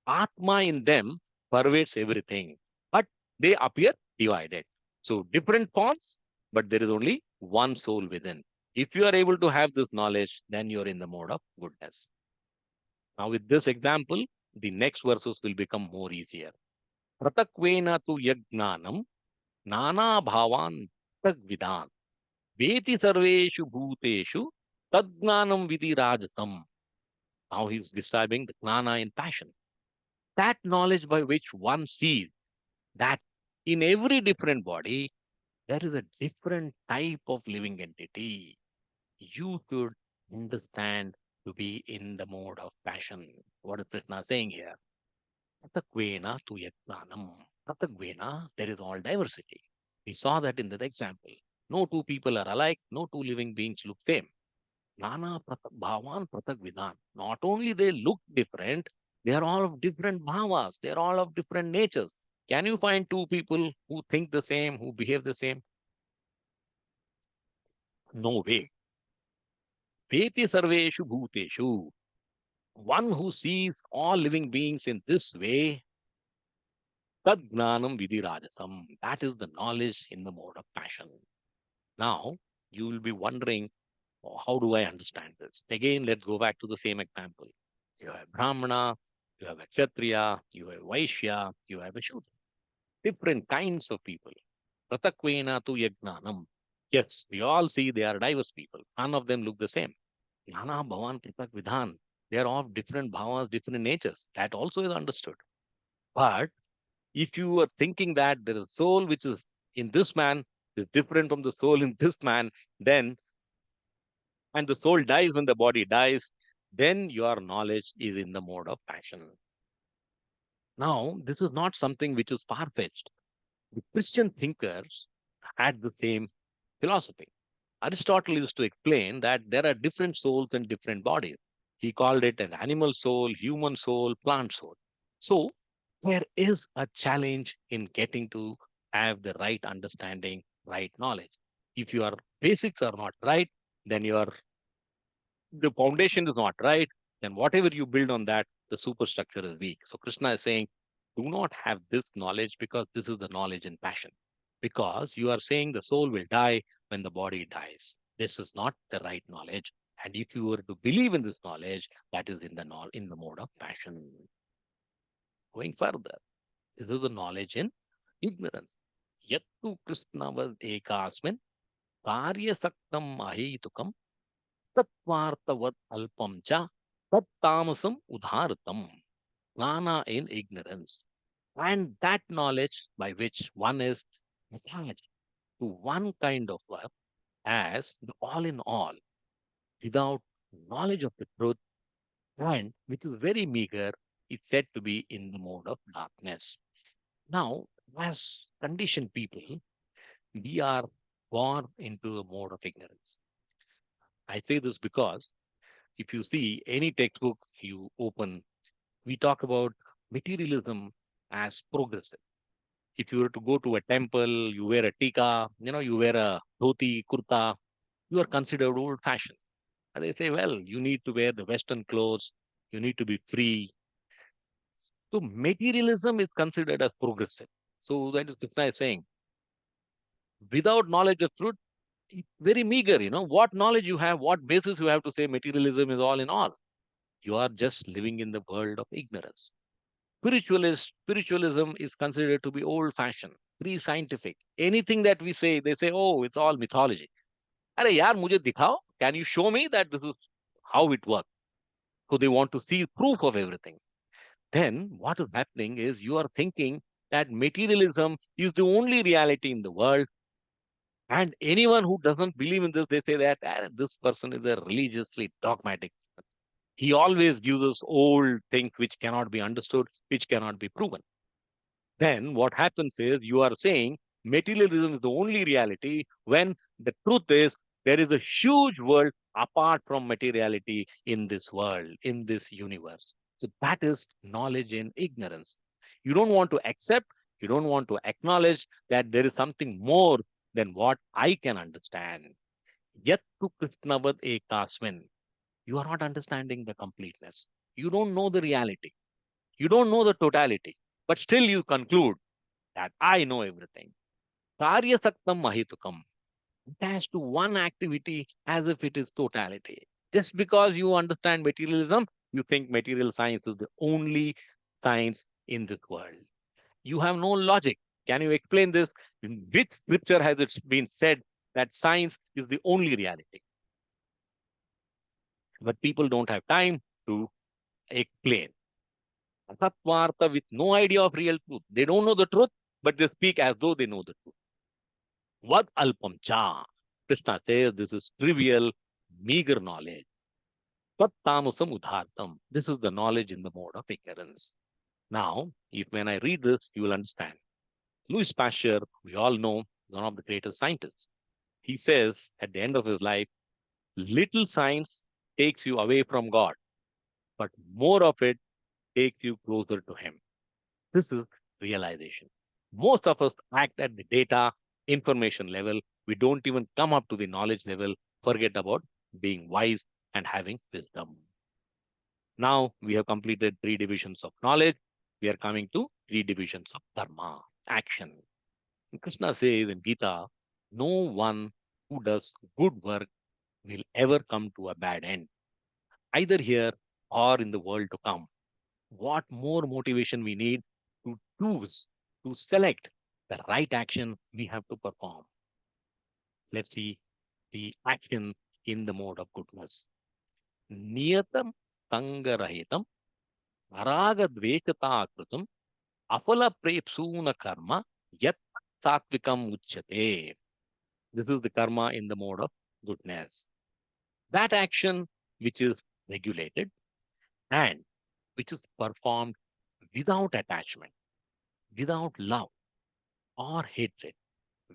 Atma in them pervades everything. But they appear divided. So different forms, but there is only one soul within. If you are able to have this knowledge, then you are in the mode of goodness. Now, with this example, the next verses will become more easier. Pratakvena tu yagnanam nana bhavan tagvidan veti sarveshu bhuteshu tadgnanam vidhi rajasam. Now he's describing the gnana in passion. That knowledge by which one sees that in every different body, there is a different type of living entity. You should understand to be in the mode of passion. What is Krishna saying here? Pratakvena tu yagnanam. Pratakvena, there is all diversity. We saw that in the example. No two people are alike, no two living beings look same. Nana bhavan pratak vidan. Not only they look different, they are all of different bhavas, they are all of different natures. Can you find two people who think the same, who behave the same? No way. Veti sarveshu bhuteshu. One who sees all living beings in this way, tad gnanam vidhi rajasam. That is the knowledge in the mode of passion. Now, you will be wondering, oh, how do I understand this? Again, let's go back to the same example. You have Brahmana, you have a Kshatriya, you have Vaishya, you have a Shudra. Different kinds of people. Pratakvena tu yagnanam. Yes, we all see they are diverse people. None of them look the same. Nana bhavan pratak vidhan. They are all different bhavas, different natures. That also is understood. But if you are thinking that there is a soul which is in this man is different from the soul in this man, then and the soul dies when the body dies, then your knowledge is in the mode of passion. Now, this is not something which is far-fetched. The Christian thinkers had the same philosophy. Aristotle used to explain that there are different souls and different bodies. He called it an animal soul, human soul, plant soul. So there is a challenge in getting to have the right understanding, right knowledge. If your basics are not right, then the foundation is not right, then whatever you build on that, the superstructure is weak. So Krishna is saying, do not have this knowledge because this is the knowledge in passion. Because you are saying the soul will die when the body dies. This is not the right knowledge. And if you were to believe in this knowledge, that is in the mode of passion. Going further, this is the knowledge in ignorance. Yattu Krishna was ekasmin, karya saktam ahetukam, tatvartavat alpam cha, tat tamasam udharatam. Jnana in ignorance. And that knowledge by which one is attached to one kind of work as the all in all, without knowledge of the truth, and which is very meager, is said to be in the mode of darkness. Now, as conditioned people, we are born into a mode of ignorance. I say this because if you see any textbook you open, we talk about materialism as progressive. If you were to go to a temple, you wear a tika, you wear a dhoti, kurta, you are considered old fashioned. And they say, well, you need to wear the Western clothes, you need to be free. So materialism is considered as progressive. So that is Krishna is saying, without knowledge of truth, it's very meager, what knowledge you have, what basis you have to say materialism is all in all. You are just living in the world of ignorance. Spiritualism is considered to be old fashioned, pre-scientific. Anything that we say, they say, oh, it's all mythology. Arey yaar, mujhe dikhao. Can you show me that this is how it works? So they want to see proof of everything. Then what is happening is you are thinking that materialism is the only reality in the world. And anyone who doesn't believe in this, they say that this person is a religiously dogmatic. He always gives us old things which cannot be understood, which cannot be proven. Then what happens is you are saying materialism is the only reality when the truth is there is a huge world apart from materiality in this world, in this universe. So that is knowledge in ignorance. You don't want to accept, you don't want to acknowledge that there is something more than what I can understand. Yet to Krishnavad ekasmin. You are not understanding the completeness. You don't know the reality. You don't know the totality. But still you conclude that I know everything. Karya saktam mahitukam. Attached to one activity as if it is totality. Just because you understand materialism, you think material science is the only science in this world. You have no logic. Can you explain this? In which scripture has it been said that science is the only reality? But people don't have time to explain. Asatvartha with no idea of real truth. They don't know the truth, but they speak as though they know the truth. Vad alpam cha. Krishna says this is trivial, meager knowledge. Tat tamasam udhartam. This is the knowledge in the mode of ignorance. Now, if when I read this, you will understand. Louis Pasteur, we all know, one of the greatest scientists. He says at the end of his life, little science takes you away from God, but more of it takes you closer to Him. This is realization. Most of us act at the data, information level. We don't even come up to the knowledge level, forget about being wise and having wisdom. Now we have completed 3 divisions of knowledge. We are coming to 3 divisions of dharma, action. And Krishna says in Gita, no one who does good work will ever come to a bad end, either here or in the world to come. What more motivation we need to choose, to select the right action we have to perform. Let's see the action in the mode of goodness. Niyatam sangarahitam aragadvekata kritam afala prepsuna karma yat satvikam uchyate. This is the karma in the mode of goodness. That action which is regulated and which is performed without attachment, without love or hatred,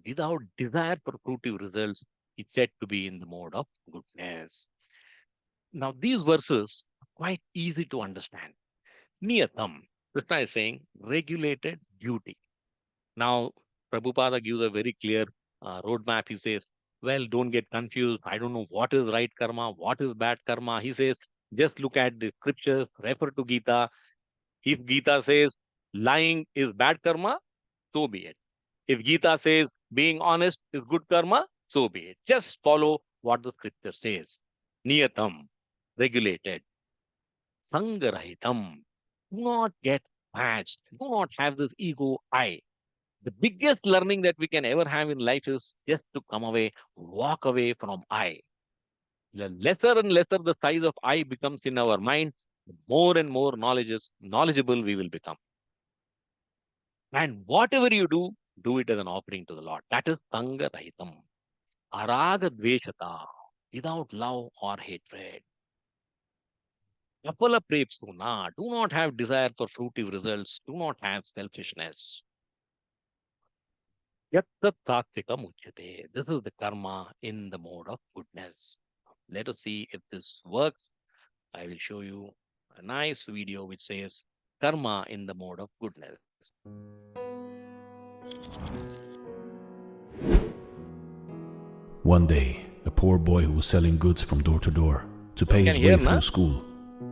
without desire for fruitive results, it's said to be in the mode of goodness. Now, these verses are quite easy to understand. Niyatam, Krishna is saying regulated duty. Now, Prabhupada gives a very clear roadmap. He says, well, don't get confused. I don't know what is right karma, what is bad karma. He says, just look at the scriptures, refer to Gita. If Gita says lying is bad karma, so be it. If Gita says being honest is good karma, so be it. Just follow what the scripture says. Niyatam, regulated. Sangarahitam, do not get attached. Do not have this ego I. The biggest learning that we can ever have in life is just to come away, walk away from I. The lesser and lesser the size of I becomes in our mind, the more and more knowledgeable we will become. And whatever you do it as an offering to the Lord. That is Sanga Rahitam. Araga Dveshata, without love or hatred. Apala Prepsuna, do not have desire for fruitive results, do not have selfishness. Yatta Tatvika Muchyate. This is the karma in the mode of goodness. Let us see if this works. I will show you a nice video which says karma in the mode of goodness. One day, a poor boy who was selling goods from door to door to pay his way through school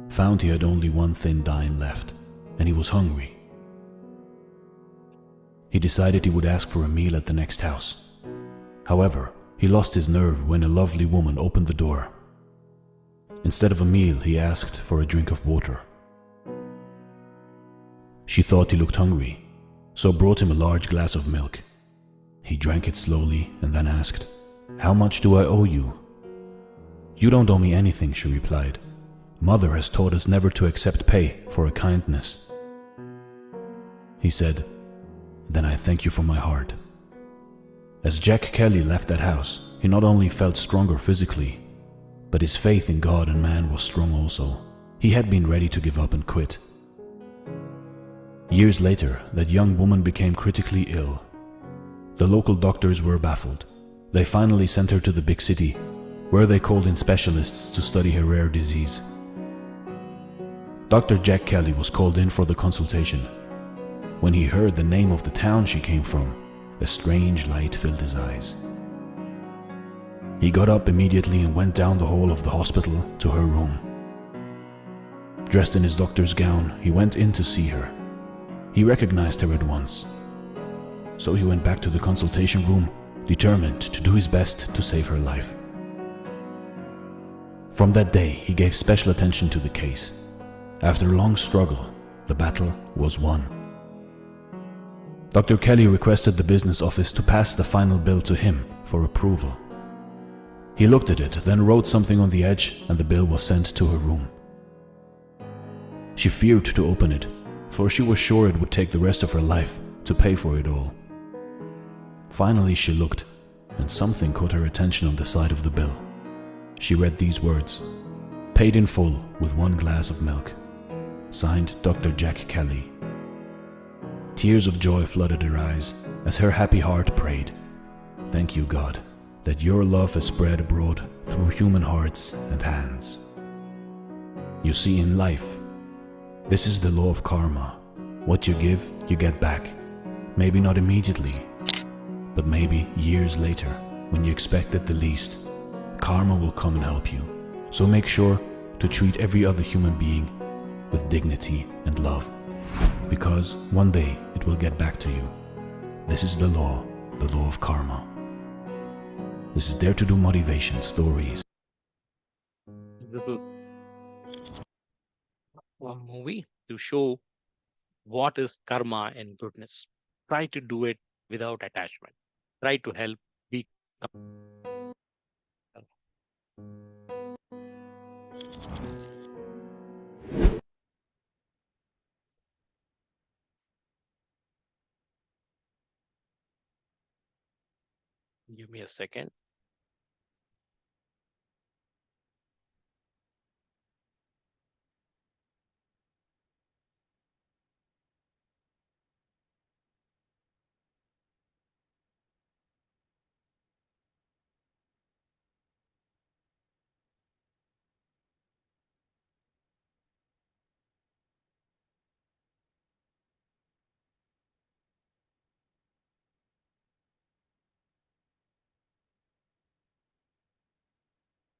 found he had only one thin dime left, and he was hungry. He decided he would ask for a meal at the next house. However, he lost his nerve when a lovely woman opened the door. Instead of a meal, he asked for a drink of water. She thought he looked hungry, so brought him a large glass of milk. He drank it slowly and then asked, "How much do I owe you?" "You don't owe me anything," she replied. "Mother has taught us never to accept pay for a kindness." He said, then I thank you from my heart. As Jack Kelly left that house, he not only felt stronger physically, but his faith in God and man was strong also. He had been ready to give up and quit. Years later, that young woman became critically ill. The local doctors were baffled. They finally sent her to the big city, where they called in specialists to study her rare disease. Dr. Jack Kelly was called in for the consultation. When he heard the name of the town she came from, a strange light filled his eyes. He got up immediately and went down the hall of the hospital to her room. Dressed in his doctor's gown, he went in to see her. He recognized her at once. So he went back to the consultation room, determined to do his best to save her life. From that day, he gave special attention to the case. After a long struggle, the battle was won. Dr. Kelly requested the business office to pass the final bill to him for approval. He looked at it, then wrote something on the edge, and the bill was sent to her room. She feared to open it, for she was sure it would take the rest of her life to pay for it all. Finally she looked, and something caught her attention on the side of the bill. She read these words: "Paid in full with 1 glass of milk. Signed Dr. Jack Kelly." Tears of joy flooded her eyes as her happy heart prayed, "Thank you, God, that your love has spread abroad through human hearts and hands." You see, in life, this is the law of karma. What you give, you get back. Maybe not immediately, but maybe years later, when you expect it the least. Karma will come and help you. So make sure to treat every other human being with dignity and love, because one day it will get back to you. This is the law of karma. This is Dare to Do motivation stories. This is a movie to show what is karma and goodness. Try to do it without attachment. Try to help be. Give me a second.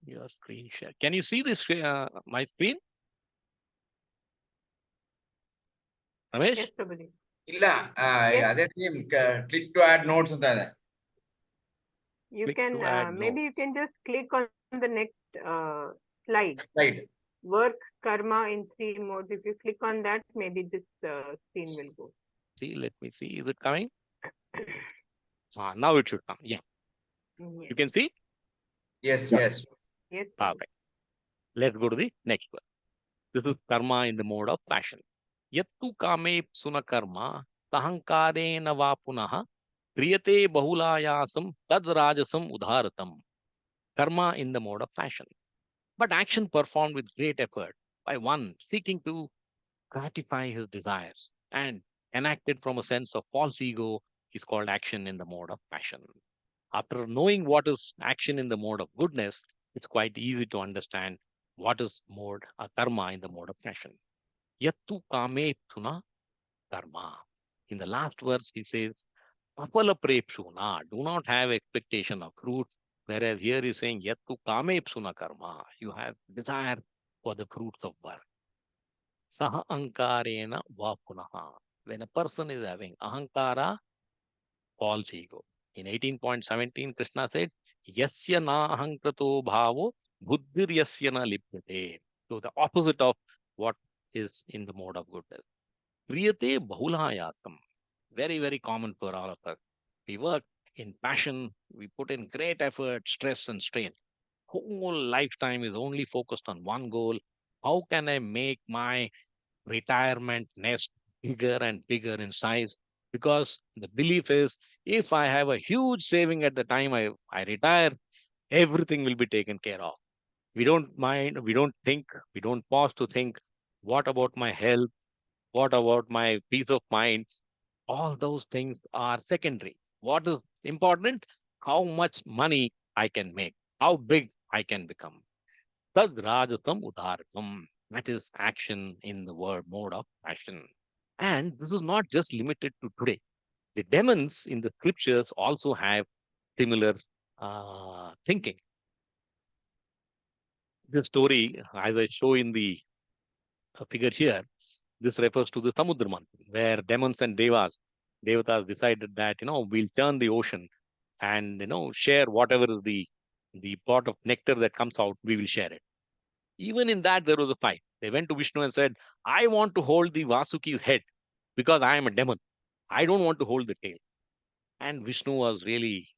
Your screen share. Can you see this my screen? Ramesh? Yes, Prabhuji. ಇಲ್ಲ Yes. ಅದೇ same click to add notes ಅಂತ ಇದೆ. You Click can to add maybe you can just click on the next slide. Slide. Work karma in 3 modes. If you click on that, maybe this screen will go. See, let me see. Is it coming? Now it should come. Yeah. Yes. You can see? Yes, Yeah. yes. Yes. All right. Let's go to the next one. This is karma in the mode of passion. Yattu kame suna karma tahankarena va punaha kriyate bahulayasam tad rajasam udharatam. Karma in the mode of passion. But action performed with great effort by one seeking to gratify his desires and enacted from a sense of false ego is called action in the mode of passion. After knowing what is action in the mode of goodness, it's quite easy to understand what is karma in the mode of passion. Yattu kame psuna karma. In the last verse, he says, Papala prepsuna, do not have expectation of fruits. Whereas here he's saying, Yattu kame psuna karma. You have desire for the fruits of work. Saha ankarena va punaha. When a person is having ahankara, false ego. In 18.17, Krishna said, Yasya na ahankrato bhavo buddhir yasya na lipyate. So the opposite of what is in the mode of goodness. Priyate bahulhayasam. Very, very common for all of us. We work in passion, we put in great effort, stress and strain. Whole lifetime is only focused on one goal. How can I make my retirement nest bigger and bigger in size? Because the belief is, if I have a huge saving at the time I retire, everything will be taken care of. We don't mind, we don't think, we don't pause to think, what about my health? What about my peace of mind? All those things are secondary. What is important? How much money I can make, how big I can become. Tad rajasam udhartam. That is action in the word mode of action. And this is not just limited to today. The demons in the scriptures also have similar thinking. This story, as I show in the figure here, this refers to the Samudra Manthan, where demons and devatas decided that, we'll turn the ocean and, share whatever is the pot of nectar that comes out, we will share it. Even in that, there was a fight. They went to Vishnu and said, I want to hold the Vasuki's head because I am a demon. I don't want to hold the tail. And Vishnu was really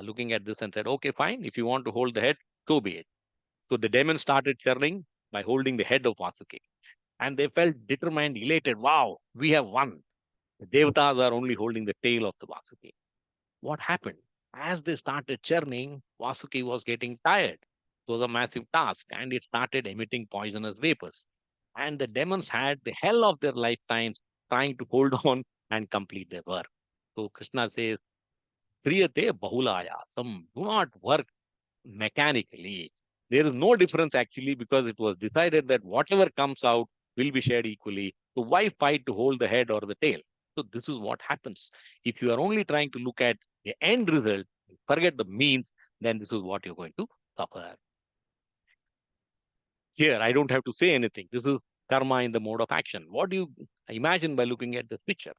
looking at this and said, okay, fine. If you want to hold the head, so be it. So the demon started churning by holding the head of Vasuki. And they felt determined, elated. Wow, we have won. The devatas are only holding the tail of the Vasuki. What happened? As they started churning, Vasuki was getting tired. It was a massive task and it started emitting poisonous vapors. And the demons had the hell of their lifetimes trying to hold on and complete their work. So Krishna says, Priyate bahulayasam. Do not work mechanically. There is no difference actually because it was decided that whatever comes out will be shared equally. So why fight to hold the head or the tail? So this is what happens. If you are only trying to look at the end result, forget the means, then this is what you're going to suffer. Here, I don't have to say anything. This is karma in the mode of action. What do you imagine by looking at this picture?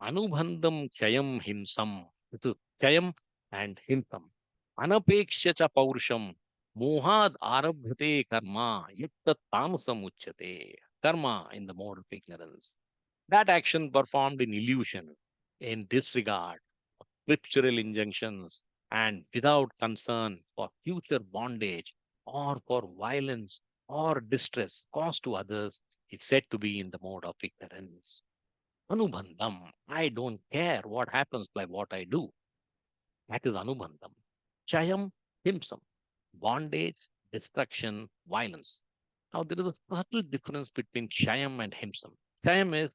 Anubandham chayam himsam. This is chayam and himsam. Anapekshya cha paurusham. Mohad arabhate karma. Yukta tamasam uchyate. Karma in the mode of ignorance. That action performed in illusion, in disregard of scriptural injunctions, and without concern for future bondage or for violence or distress caused to others is said to be in the mode of ignorance. Anubandham. I don't care what happens by what I do. That is Anubandham. Chayam, himsam. Bondage, destruction, violence. Now, there is a subtle difference between Chayam and himsam. Chayam is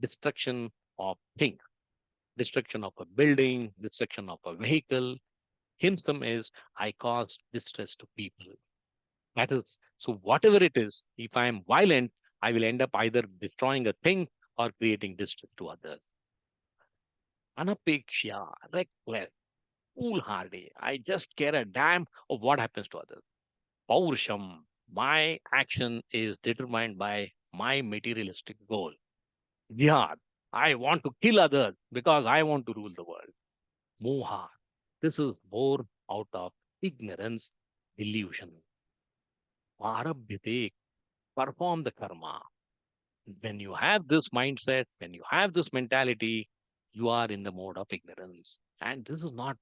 destruction of things, destruction of a building, destruction of a vehicle. Himsam is I cause distress to people. That is, so whatever it is, if I am violent, I will end up either destroying a thing or creating distress to others. Anapeksha, reckless, foolhardy. I just care a damn of what happens to others. Paursham, my action is determined by my materialistic goal. Jihad, I want to kill others because I want to rule the world. Moha, this is born out of ignorance, delusion. Arabhyate, perform the karma. When you have this mindset, when you have this mentality, you are in the mode of ignorance. And this is not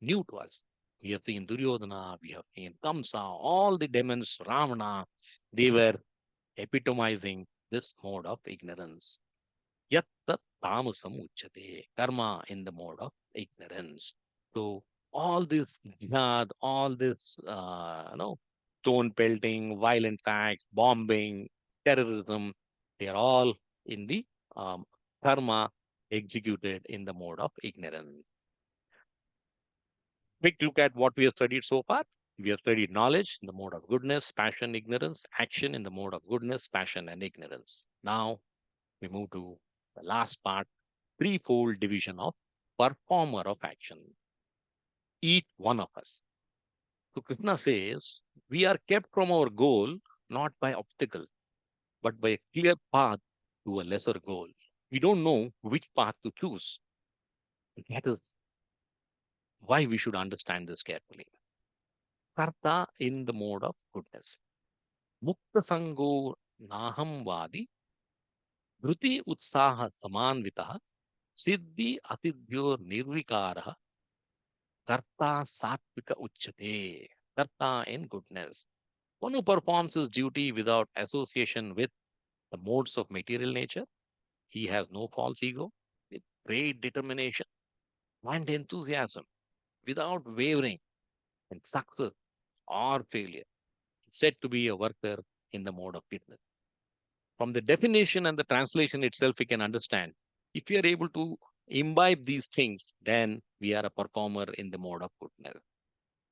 new to us. We have seen Duryodhana, we have seen Kamsa, all the demons, Ravana, they were epitomizing this mode of ignorance. Yat tat tamasam uchyate, karma in the mode of ignorance. So all this jihad, all this, stone pelting, violent acts, bombing, terrorism, they are all in the um, karma executed in the mode of ignorance. Quick look at what we have studied so far. We have studied knowledge in the mode of goodness, passion, ignorance, action in the mode of goodness, passion, and ignorance. Now we move to the last part, threefold division of performer of action. Each one of us. So Krishna says, we are kept from our goal not by obstacles, but by a clear path to a lesser goal. We don't know which path to choose. That is why we should understand this carefully. Karta in the mode of goodness. Mukta sango naham vadi, dhruti utsaha samanvitaha, siddhi atidhyo nirvikaraha, karta sattvika uchyate. Karta in goodness. One who performs his duty without association with the modes of material nature, he has no false ego. great determination and enthusiasm without wavering in success or failure. It's said to be a worker in the mode of goodness. From the definition and the translation itself, we can understand if we are able to imbibe these things, then we are a performer in the mode of goodness.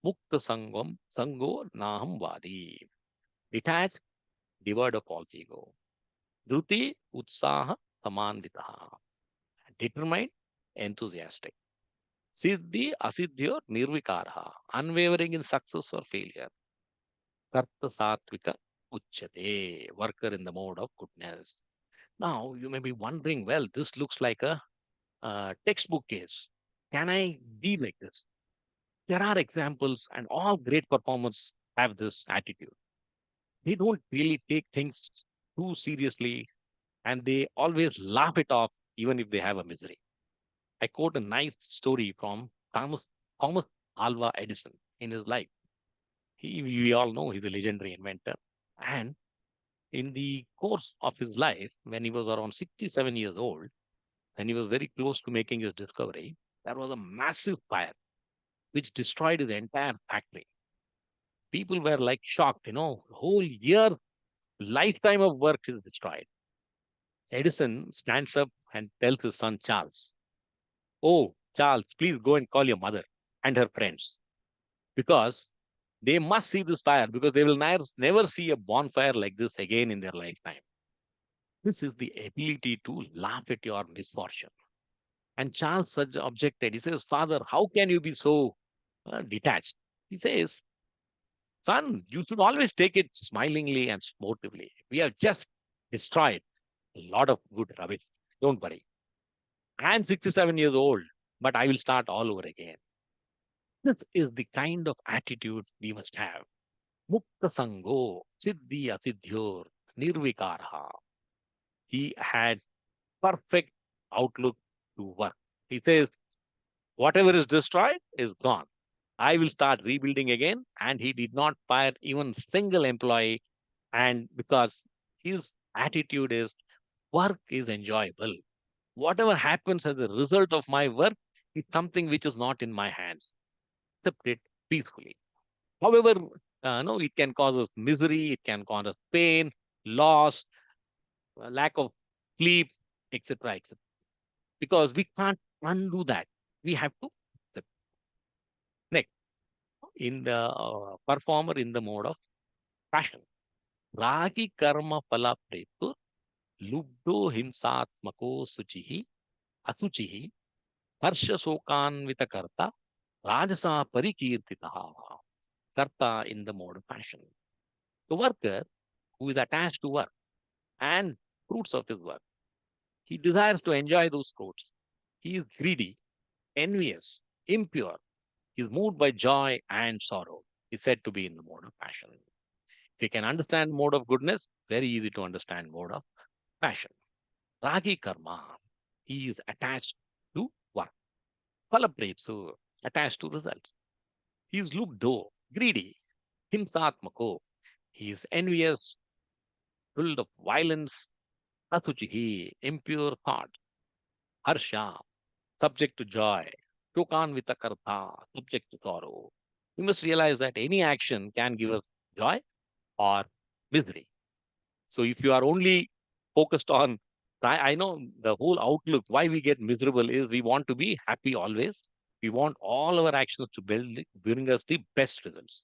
Mukta Sangam, Sango Naham Vadi. Detached, devoid of false ego. Dhruti Utsaha Samanditaha. Determined, enthusiastic. Siddhi Asiddhyo Nirvikarha. Unwavering in success or failure. Karta Satvika Uchyate. Worker in the mode of goodness. Now, you may be wondering, well, this looks like a textbook case. Can I be like this? There are examples, and all great performers have this attitude. They don't really take things too seriously, and they always laugh it off, even if they have a misery. I quote a nice story from Thomas Alva Edison in his life. We all know he's a legendary inventor. And in the course of his life, when he was around 67 years old, and he was very close to making his discovery, there was a massive fire which destroyed his entire factory. People were like shocked, whole year, lifetime of work is destroyed. Edison stands up and tells his son Charles, "Oh, Charles, please go and call your mother and her friends because they must see this fire because they will never see a bonfire like this again in their lifetime." This is the ability to laugh at your misfortune. And Charles such objected. He says, "Father, how can you be so detached?" He says, "Son, you should always take it smilingly and sportively. We have just destroyed a lot of good rubbish. Don't worry. I'm 67 years old, but I will start all over again." This is the kind of attitude we must have. Mukta Sango, Siddhi Asiddhyor, Nirvikarha. He had perfect outlook to work. He says, whatever is destroyed is gone. I will start rebuilding again. And he did not fire even single employee. And because his attitude is work is enjoyable. Whatever happens as a result of my work is something which is not in my hands. Accept it peacefully. However, no, it can cause us misery, it can cause us pain, loss, lack of sleep, etc., etc. Because we can't undo that. We have to accept. Next, in the performer in the mode of passion. Ragi karma pala pretu, lubdo himsatmako suchihi, asuchihi, harsha sokanvita karta, rajasa parikirtitaha. Karta in the mode of passion. The worker who is attached to work and fruits of his work. He desires to enjoy those fruits. He is greedy, envious, impure. He is moved by joy and sorrow. It's said to be in the mode of passion. If you can understand mode of goodness, very easy to understand mode of passion. Ragi karma. He is attached to work. Phalaprepsu, attached to results. He is lubdo, greedy. Himsatmako. He is envious, filled of violence. Asuchihi, impure thought. Harsha, subject to joy. Shokanvita karta, subject to sorrow. We must realize that any action can give us joy or misery. So if you are only focused on, I know the whole outlook, why we get miserable is we want to be happy always. We want all our actions to bring us the best results.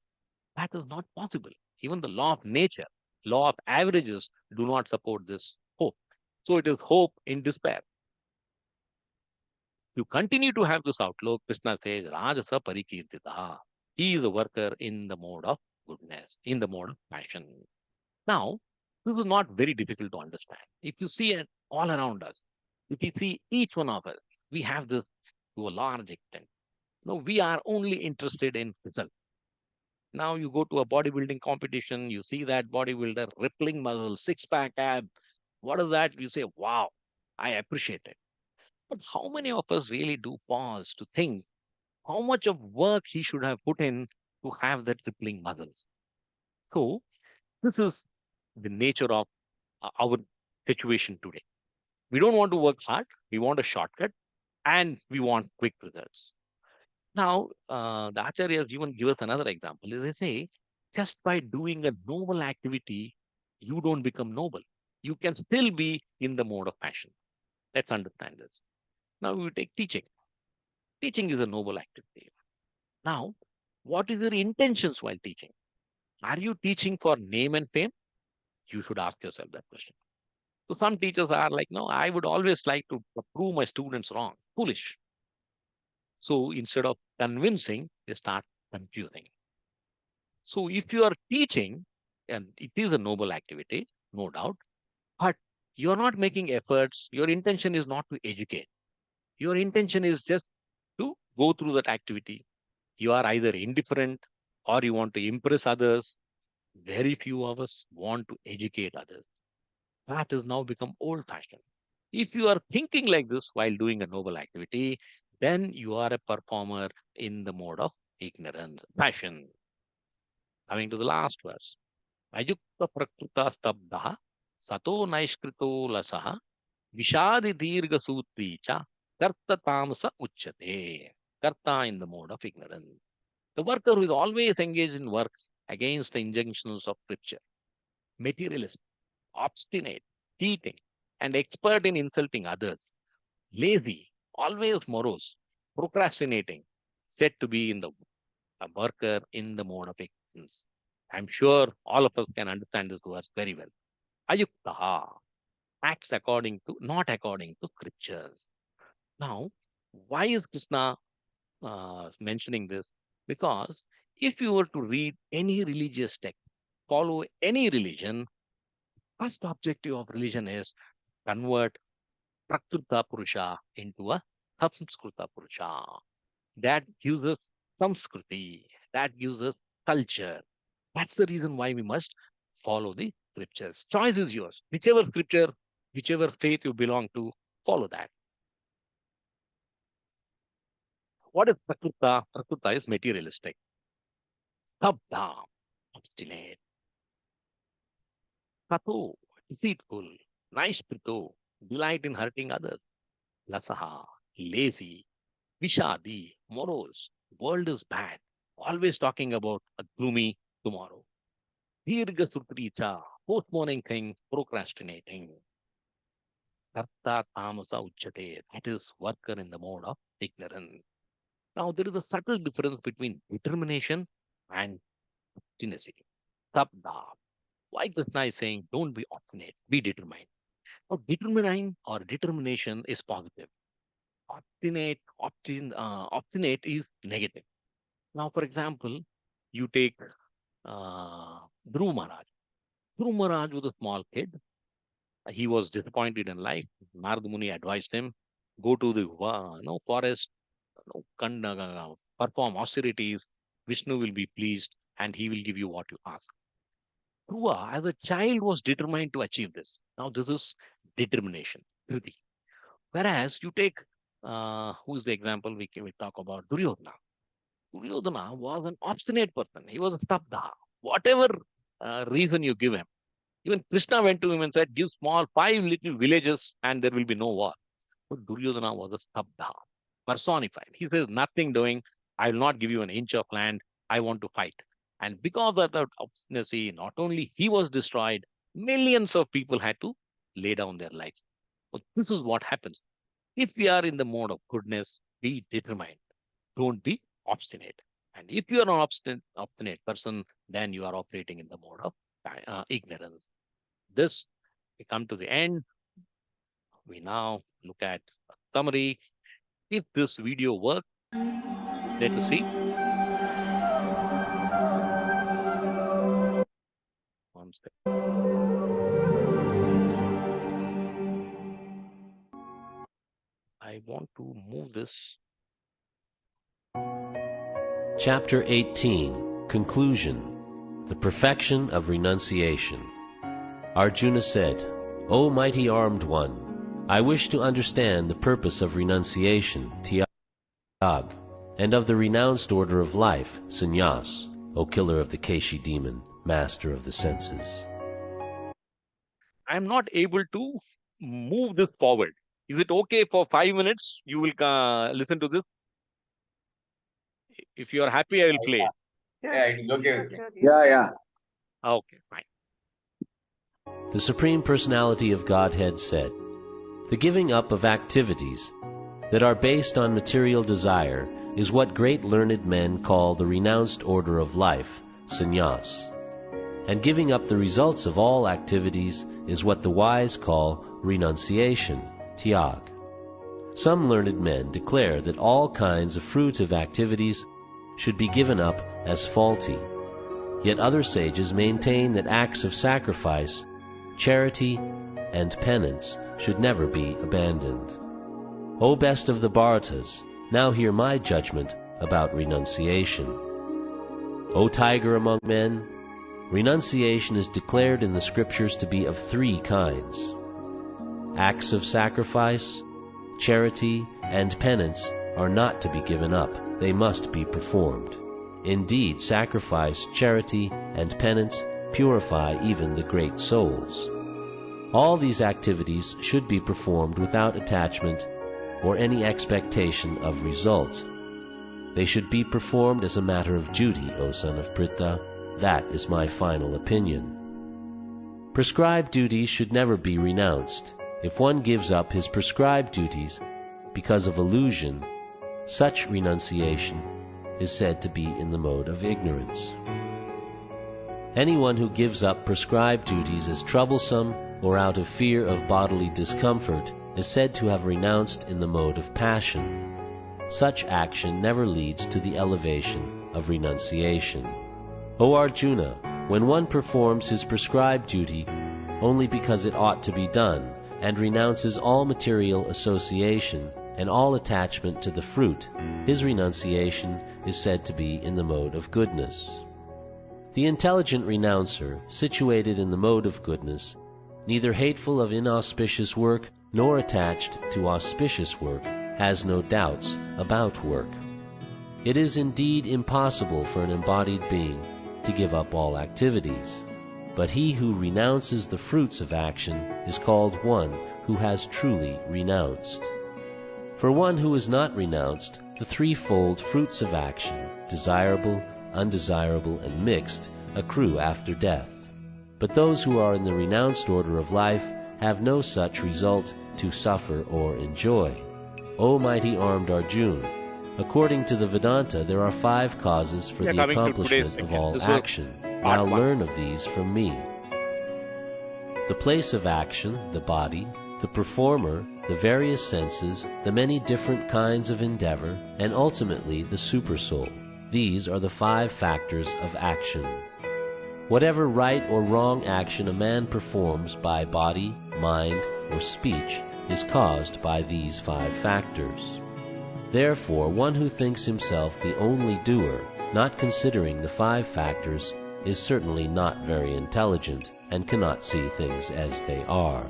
That is not possible. Even the law of nature, law of averages do not support this hope. So it is hope in despair. You continue to have this outlook, Krishna says, Rajasa Parikirtita. He is a worker in the mode of goodness, in the mode of passion. Now, this is not very difficult to understand. If you see it all around us, if you see each one of us, we have this to a large extent. No, we are only interested in results. Now you go to a bodybuilding competition, you see that bodybuilder, rippling muscles, six-pack ab. What is that? You say, wow, I appreciate it. But how many of us really do pause to think how much of work he should have put in to have that rippling muscles? So this is the nature of our situation today. We don't want to work hard. We want a shortcut. and we want quick results. Now, the Acharyas even give us another example. They say, just by doing a noble activity, you don't become noble. You can still be in the mode of passion. Let's understand this. Now, we take teaching. Teaching is a noble activity. Now, what is your intentions while teaching? Are you teaching for name and fame? You should ask yourself that question. So some teachers are like, no, I would always like to prove my students wrong. Foolish. So instead of convincing, they start confusing. So if you are teaching, and it is a noble activity, no doubt, but you're not making efforts, your intention is not to educate. Your intention is just to go through that activity. You are either indifferent or you want to impress others. Very few of us want to educate others. That has now become old fashioned. If you are thinking like this while doing a noble activity, then you are a performer in the mode of ignorance, passion. Coming to the last verse. Ayukta prakruta stabdaha sato naishkrito lasaha vishadi dirga sutri cha karta tamasa uchyate. Karta in the mode of ignorance. The worker who is always engaged in work against the injunctions of scripture, materialist, obstinate, cheating, and expert in insulting others, lazy, always morose, procrastinating, said to be in the a worker in the mode of ignorance. I'm sure all of us can understand this verse very well. Ayuktaha acts according to, not according to scriptures. Now, why is Krishna mentioning this? Because if you were to read any religious text, follow any religion, first objective of religion is convert Prakruta Purusha into a Samskruta Purusha. That gives us Samskriti, that gives us culture. That's the reason why we must follow the scriptures. Choice is yours. Whichever scripture, whichever faith you belong to, follow that. What is Prakruta? Prakruta is materialistic. Sabda, obstinate. Kato, deceitful. Naishprito, delight in hurting others. Lasaha, lazy. Vishadi, morose. World is bad. Always talking about a gloomy tomorrow. Dirga sutricha, postponing things, procrastinating. Karta tamasa uchate, that is worker in the mode of ignorance. Now there is a subtle difference between determination and obstinacy. Sabda. Why Krishna is saying don't be obstinate, be determined. Now determination is positive. Obstinate is negative. Now, for example, you take Dhruv Maharaj. Dhruv Maharaj was a small kid. He was disappointed in life. Narada Muni advised him, go to the forest, perform austerities. Vishnu will be pleased and he will give you what you ask. Dhruva, as a child, was determined to achieve this. Now, this is determination, kriti. Whereas you take, who is the example we talk about? Duryodhana. Duryodhana was an obstinate person. He was a stabdha. Whatever reason you give him. Even Krishna went to him and said, give small 5 little villages and there will be no war. But Duryodhana was a stabdha, personified. He says, nothing doing. I will not give you an inch of land. I want to fight. And because of that obstinacy, not only he was destroyed, millions of people had to lay down their lives. So this is what happens. If we are in the mode of goodness, be determined. Don't be obstinate. And if you are an obstinate person, then you are operating in the mode of ignorance. This, we come to the end. We now look at a summary. If this video works, let us see. One second. I want to move this. Chapter 18, Conclusion, the Perfection of Renunciation. Arjuna said, O mighty armed one, I wish to understand the purpose of renunciation, tyag, and of the renounced order of life, sannyas, O killer of the Keshi demon, master of the senses. I am not able to move this forward. Is it okay for 5 minutes? You will listen to this. If you are happy, I will play it. Yeah, it's okay with me. Yeah. Okay, fine. The Supreme Personality of Godhead said, "The giving up of activities that are based on material desire is what great learned men call the renounced order of life, sannyas. And giving up the results of all activities is what the wise call renunciation, tyag. Some learned men declare that all kinds of fruitive activities should be given up as faulty. Yet other sages maintain that acts of sacrifice, charity, and penance should never be abandoned. O best of the Bharatas, now hear my judgment about renunciation. O tiger among men, renunciation is declared in the scriptures to be of 3 kinds. Acts of sacrifice, charity, and penance are not to be given up. They must be performed. Indeed, sacrifice, charity, and penance purify even the great souls. All these activities should be performed without attachment or any expectation of result. They should be performed as a matter of duty, O son of Pritha. That is my final opinion. Prescribed duties should never be renounced. If one gives up his prescribed duties because of illusion, such renunciation is said to be in the mode of ignorance. Anyone who gives up prescribed duties as troublesome or out of fear of bodily discomfort is said to have renounced in the mode of passion. Such action never leads to the elevation of renunciation. O Arjuna, when one performs his prescribed duty only because it ought to be done, and renounces all material association and all attachment to the fruit, his renunciation is said to be in the mode of goodness. The intelligent renouncer, situated in the mode of goodness, neither hateful of inauspicious work nor attached to auspicious work, has no doubts about work. It is indeed impossible for an embodied being to give up all activities, but he who renounces the fruits of action is called one who has truly renounced. For one who is not renounced, the 3-fold fruits of action, desirable, undesirable, and mixed, accrue after death. But those who are in the renounced order of life have no such result to suffer or enjoy. O mighty armed Arjuna, according to the Vedanta, there are 5 causes for the accomplishment of all action. Now learn of these from me. The place of action, the body, the performer, the various senses, the many different kinds of endeavor, and ultimately the supersoul. These are the 5 factors of action. Whatever right or wrong action a man performs by body, mind, or speech is caused by these 5 factors. Therefore, one who thinks himself the only doer, not considering the 5 factors, is certainly not very intelligent and cannot see things as they are.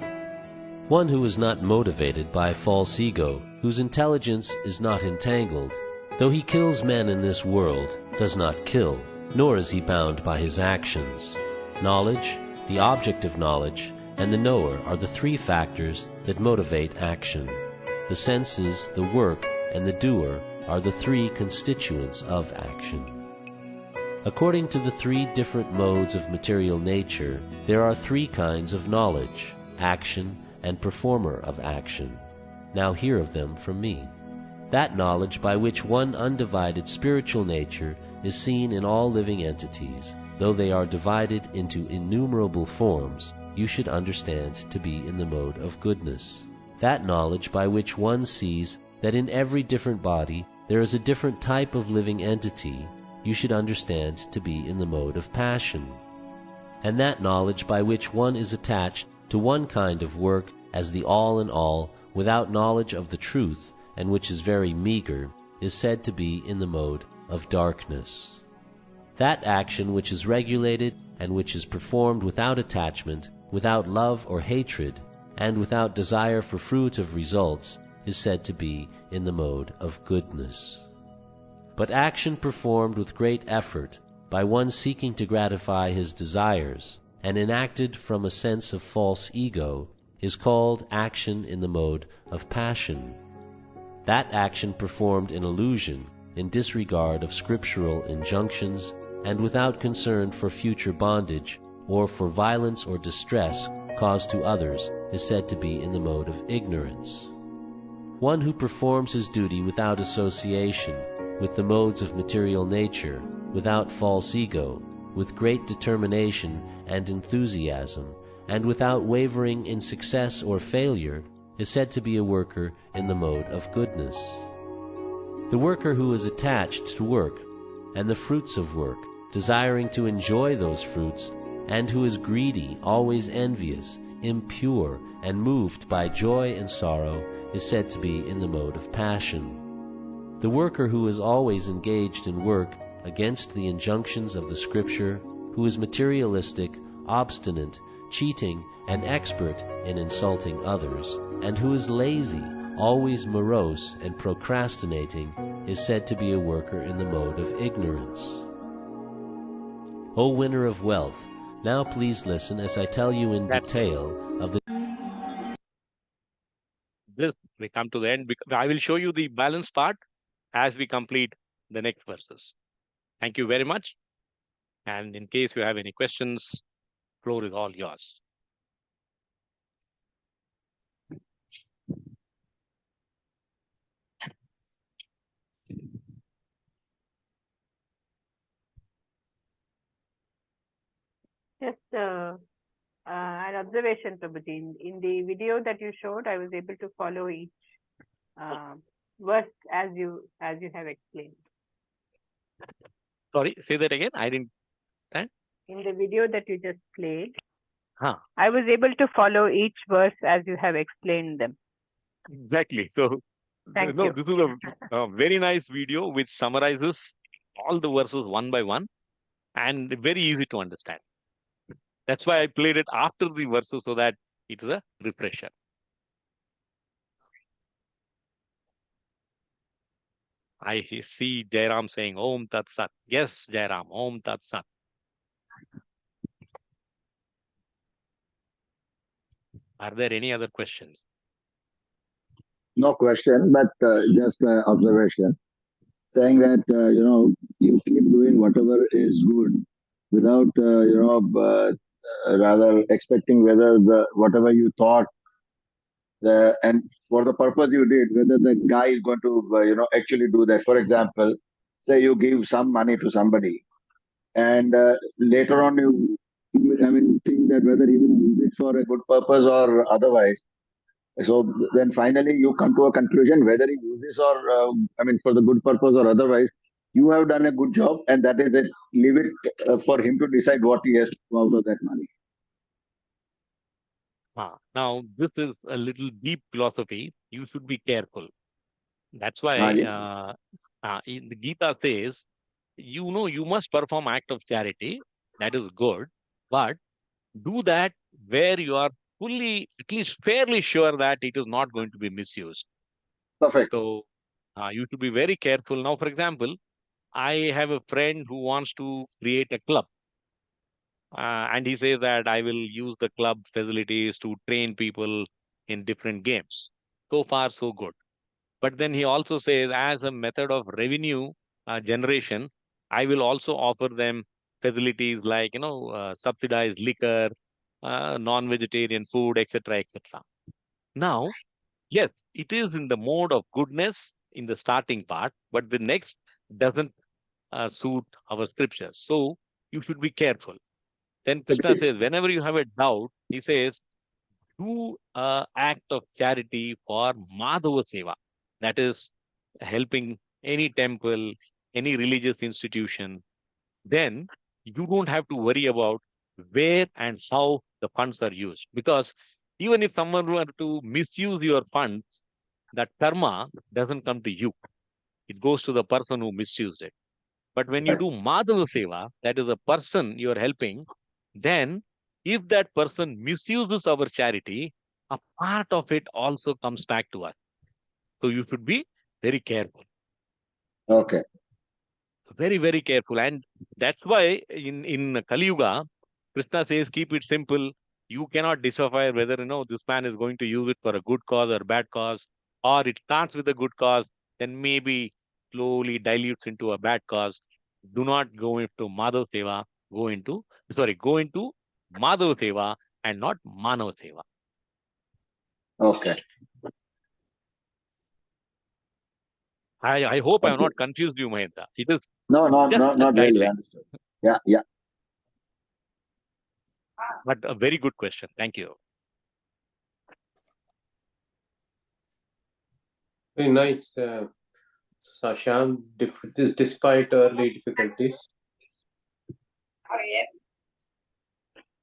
One who is not motivated by false ego, whose intelligence is not entangled, though he kills men in this world, does not kill, nor is he bound by his actions. Knowledge, the object of knowledge, and the knower are the 3 factors that motivate action. The senses, the work, and the doer are the 3 constituents of action. According to the 3 different modes of material nature, there are 3 kinds of knowledge, action, and performer of action. Now hear of them from me. That knowledge by which one undivided spiritual nature is seen in all living entities, though they are divided into innumerable forms, you should understand to be in the mode of goodness. That knowledge by which one sees that in every different body there is a different type of living entity, you should understand to be in the mode of passion. And that knowledge by which one is attached to one kind of work as the all in all, without knowledge of the truth, and which is very meager, is said to be in the mode of darkness. That action which is regulated and which is performed without attachment, without love or hatred, and without desire for fruitive results, is said to be in the mode of goodness. But action performed with great effort, by one seeking to gratify his desires, and enacted from a sense of false ego, is called action in the mode of passion. That action performed in illusion, in disregard of scriptural injunctions, and without concern for future bondage or for violence or distress caused to others, is said to be in the mode of ignorance. One who performs his duty without association with the modes of material nature, without false ego, with great determination and enthusiasm, and without wavering in success or failure, is said to be a worker in the mode of goodness. The worker who is attached to work and the fruits of work, desiring to enjoy those fruits, and who is greedy, always envious, impure, and moved by joy and sorrow, is said to be in the mode of passion. The worker who is always engaged in work against the injunctions of the Scripture, who is materialistic, obstinate, cheating, and expert in insulting others, and who is lazy, always morose and procrastinating, is said to be a worker in the mode of ignorance. O winner of wealth, now please listen as I tell you in detail of the... This, we come to the end. I will show you the balance part as we complete the next verses. Thank you very much. And in case you have any questions, floor is all yours. Just an observation, Prabhuji. In the video that you showed, I was able to follow each verse as you have explained. Sorry, say that again. I didn't. In the video that you just played, I was able to follow each verse as you have explained them. Exactly. So, Thank no, you. this is a very nice video which summarizes all the verses one by one and very easy to understand. That's why I played it after the verses so that it is a refresher. I see Jairam saying Om Tat Sat. Yes, Jairam, Om Tat Sat. Are there any other questions? No question, but just observation, saying that, you keep doing whatever is good without, rather expecting whether whatever you thought, and for the purpose you did, whether the guy is going to, actually do that. For example, say you give some money to somebody, and later on think that whether he will use it for a good purpose or otherwise. So then finally you come to a conclusion whether he uses or, for the good purpose or otherwise, you have done a good job, and that is it. Leave it for him to decide what he has to do out of that money. Now, this is a little deep philosophy. You should be careful. That's why in the Gita says, you must perform act of charity. That is good. But do that where you are fully, at least fairly sure that it is not going to be misused. Perfect. So you should be very careful. Now, for example, I have a friend who wants to create a club. And he says that I will use the club facilities to train people in different games. So far, so good. But then he also says, as a method of revenue generation, I will also offer them facilities like, subsidized liquor, non-vegetarian food, etc., etc. Now, yes, it is in the mode of goodness in the starting part, but the next doesn't suit our scriptures. So you should be careful. Then Krishna says, whenever you have a doubt, he says, do an act of charity for Madhava Seva. That is helping any temple, any religious institution. Then you don't have to worry about where and how the funds are used. Because even if someone were to misuse your funds, that karma doesn't come to you. It goes to the person who misused it. But when you do Madhava Seva, that is a person you are helping, then if that person misuses our charity, a part of it also comes back to us. So you should be very careful. Okay. Very, very careful. And that's why in Kali Yuga, Krishna says, keep it simple. you cannot decipher whether, this man is going to use it for a good cause or bad cause, or it starts with a good cause, then maybe slowly dilutes into a bad cause. Do not go into Madhav Seva, go into Madhav Seva and not Manav Seva. Okay. I hope I have Okay. not confused you, Mahendra. It is No, just a not really. guideline, Understood. Yeah, yeah. but a very good question. Thank you. Very nice, Sasham, despite early difficulties.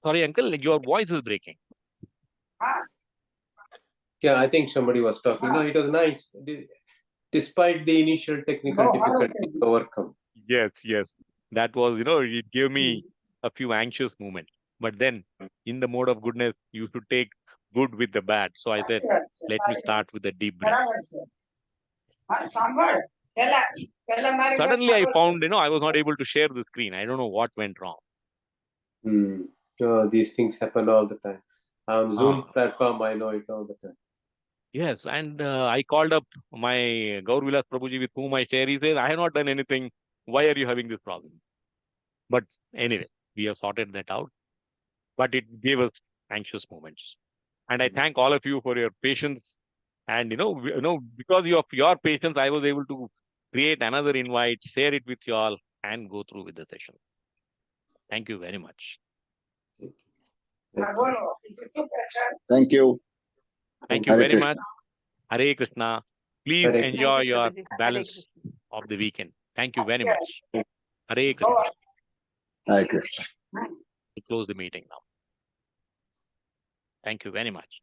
Sorry, uncle, your voice is breaking. Yeah, I think somebody was talking. No, it was nice. Despite the initial technical difficulties overcome. Yes. That was, it gave me a few anxious moments. But then, in the mode of goodness, you should take good with the bad. So I said, let me start with a deep breath. Suddenly, I found, I was not able to share the screen. I don't know what went wrong. These things happen all the time. On Zoom platform, I know it all the time. Yes, and I called up my Gaur Vilas Prabhuji with whom I share. He says, I have not done anything. Why are you having this problem? But anyway, we have sorted that out. But it gave us anxious moments. And I thank all of you for your patience. And, because of your patience, I was able to create another invite, share it with you all, and go through with the session. Thank you very much. Thank you. Thank you Hare very Krishna. much. Hare Krishna. Please Hare enjoy Thank you, your Prabhuji. Hare balance Krishna. of the weekend. Thank you very much. Hare Krishna. Hare Krishna. We close the meeting now. Thank you very much.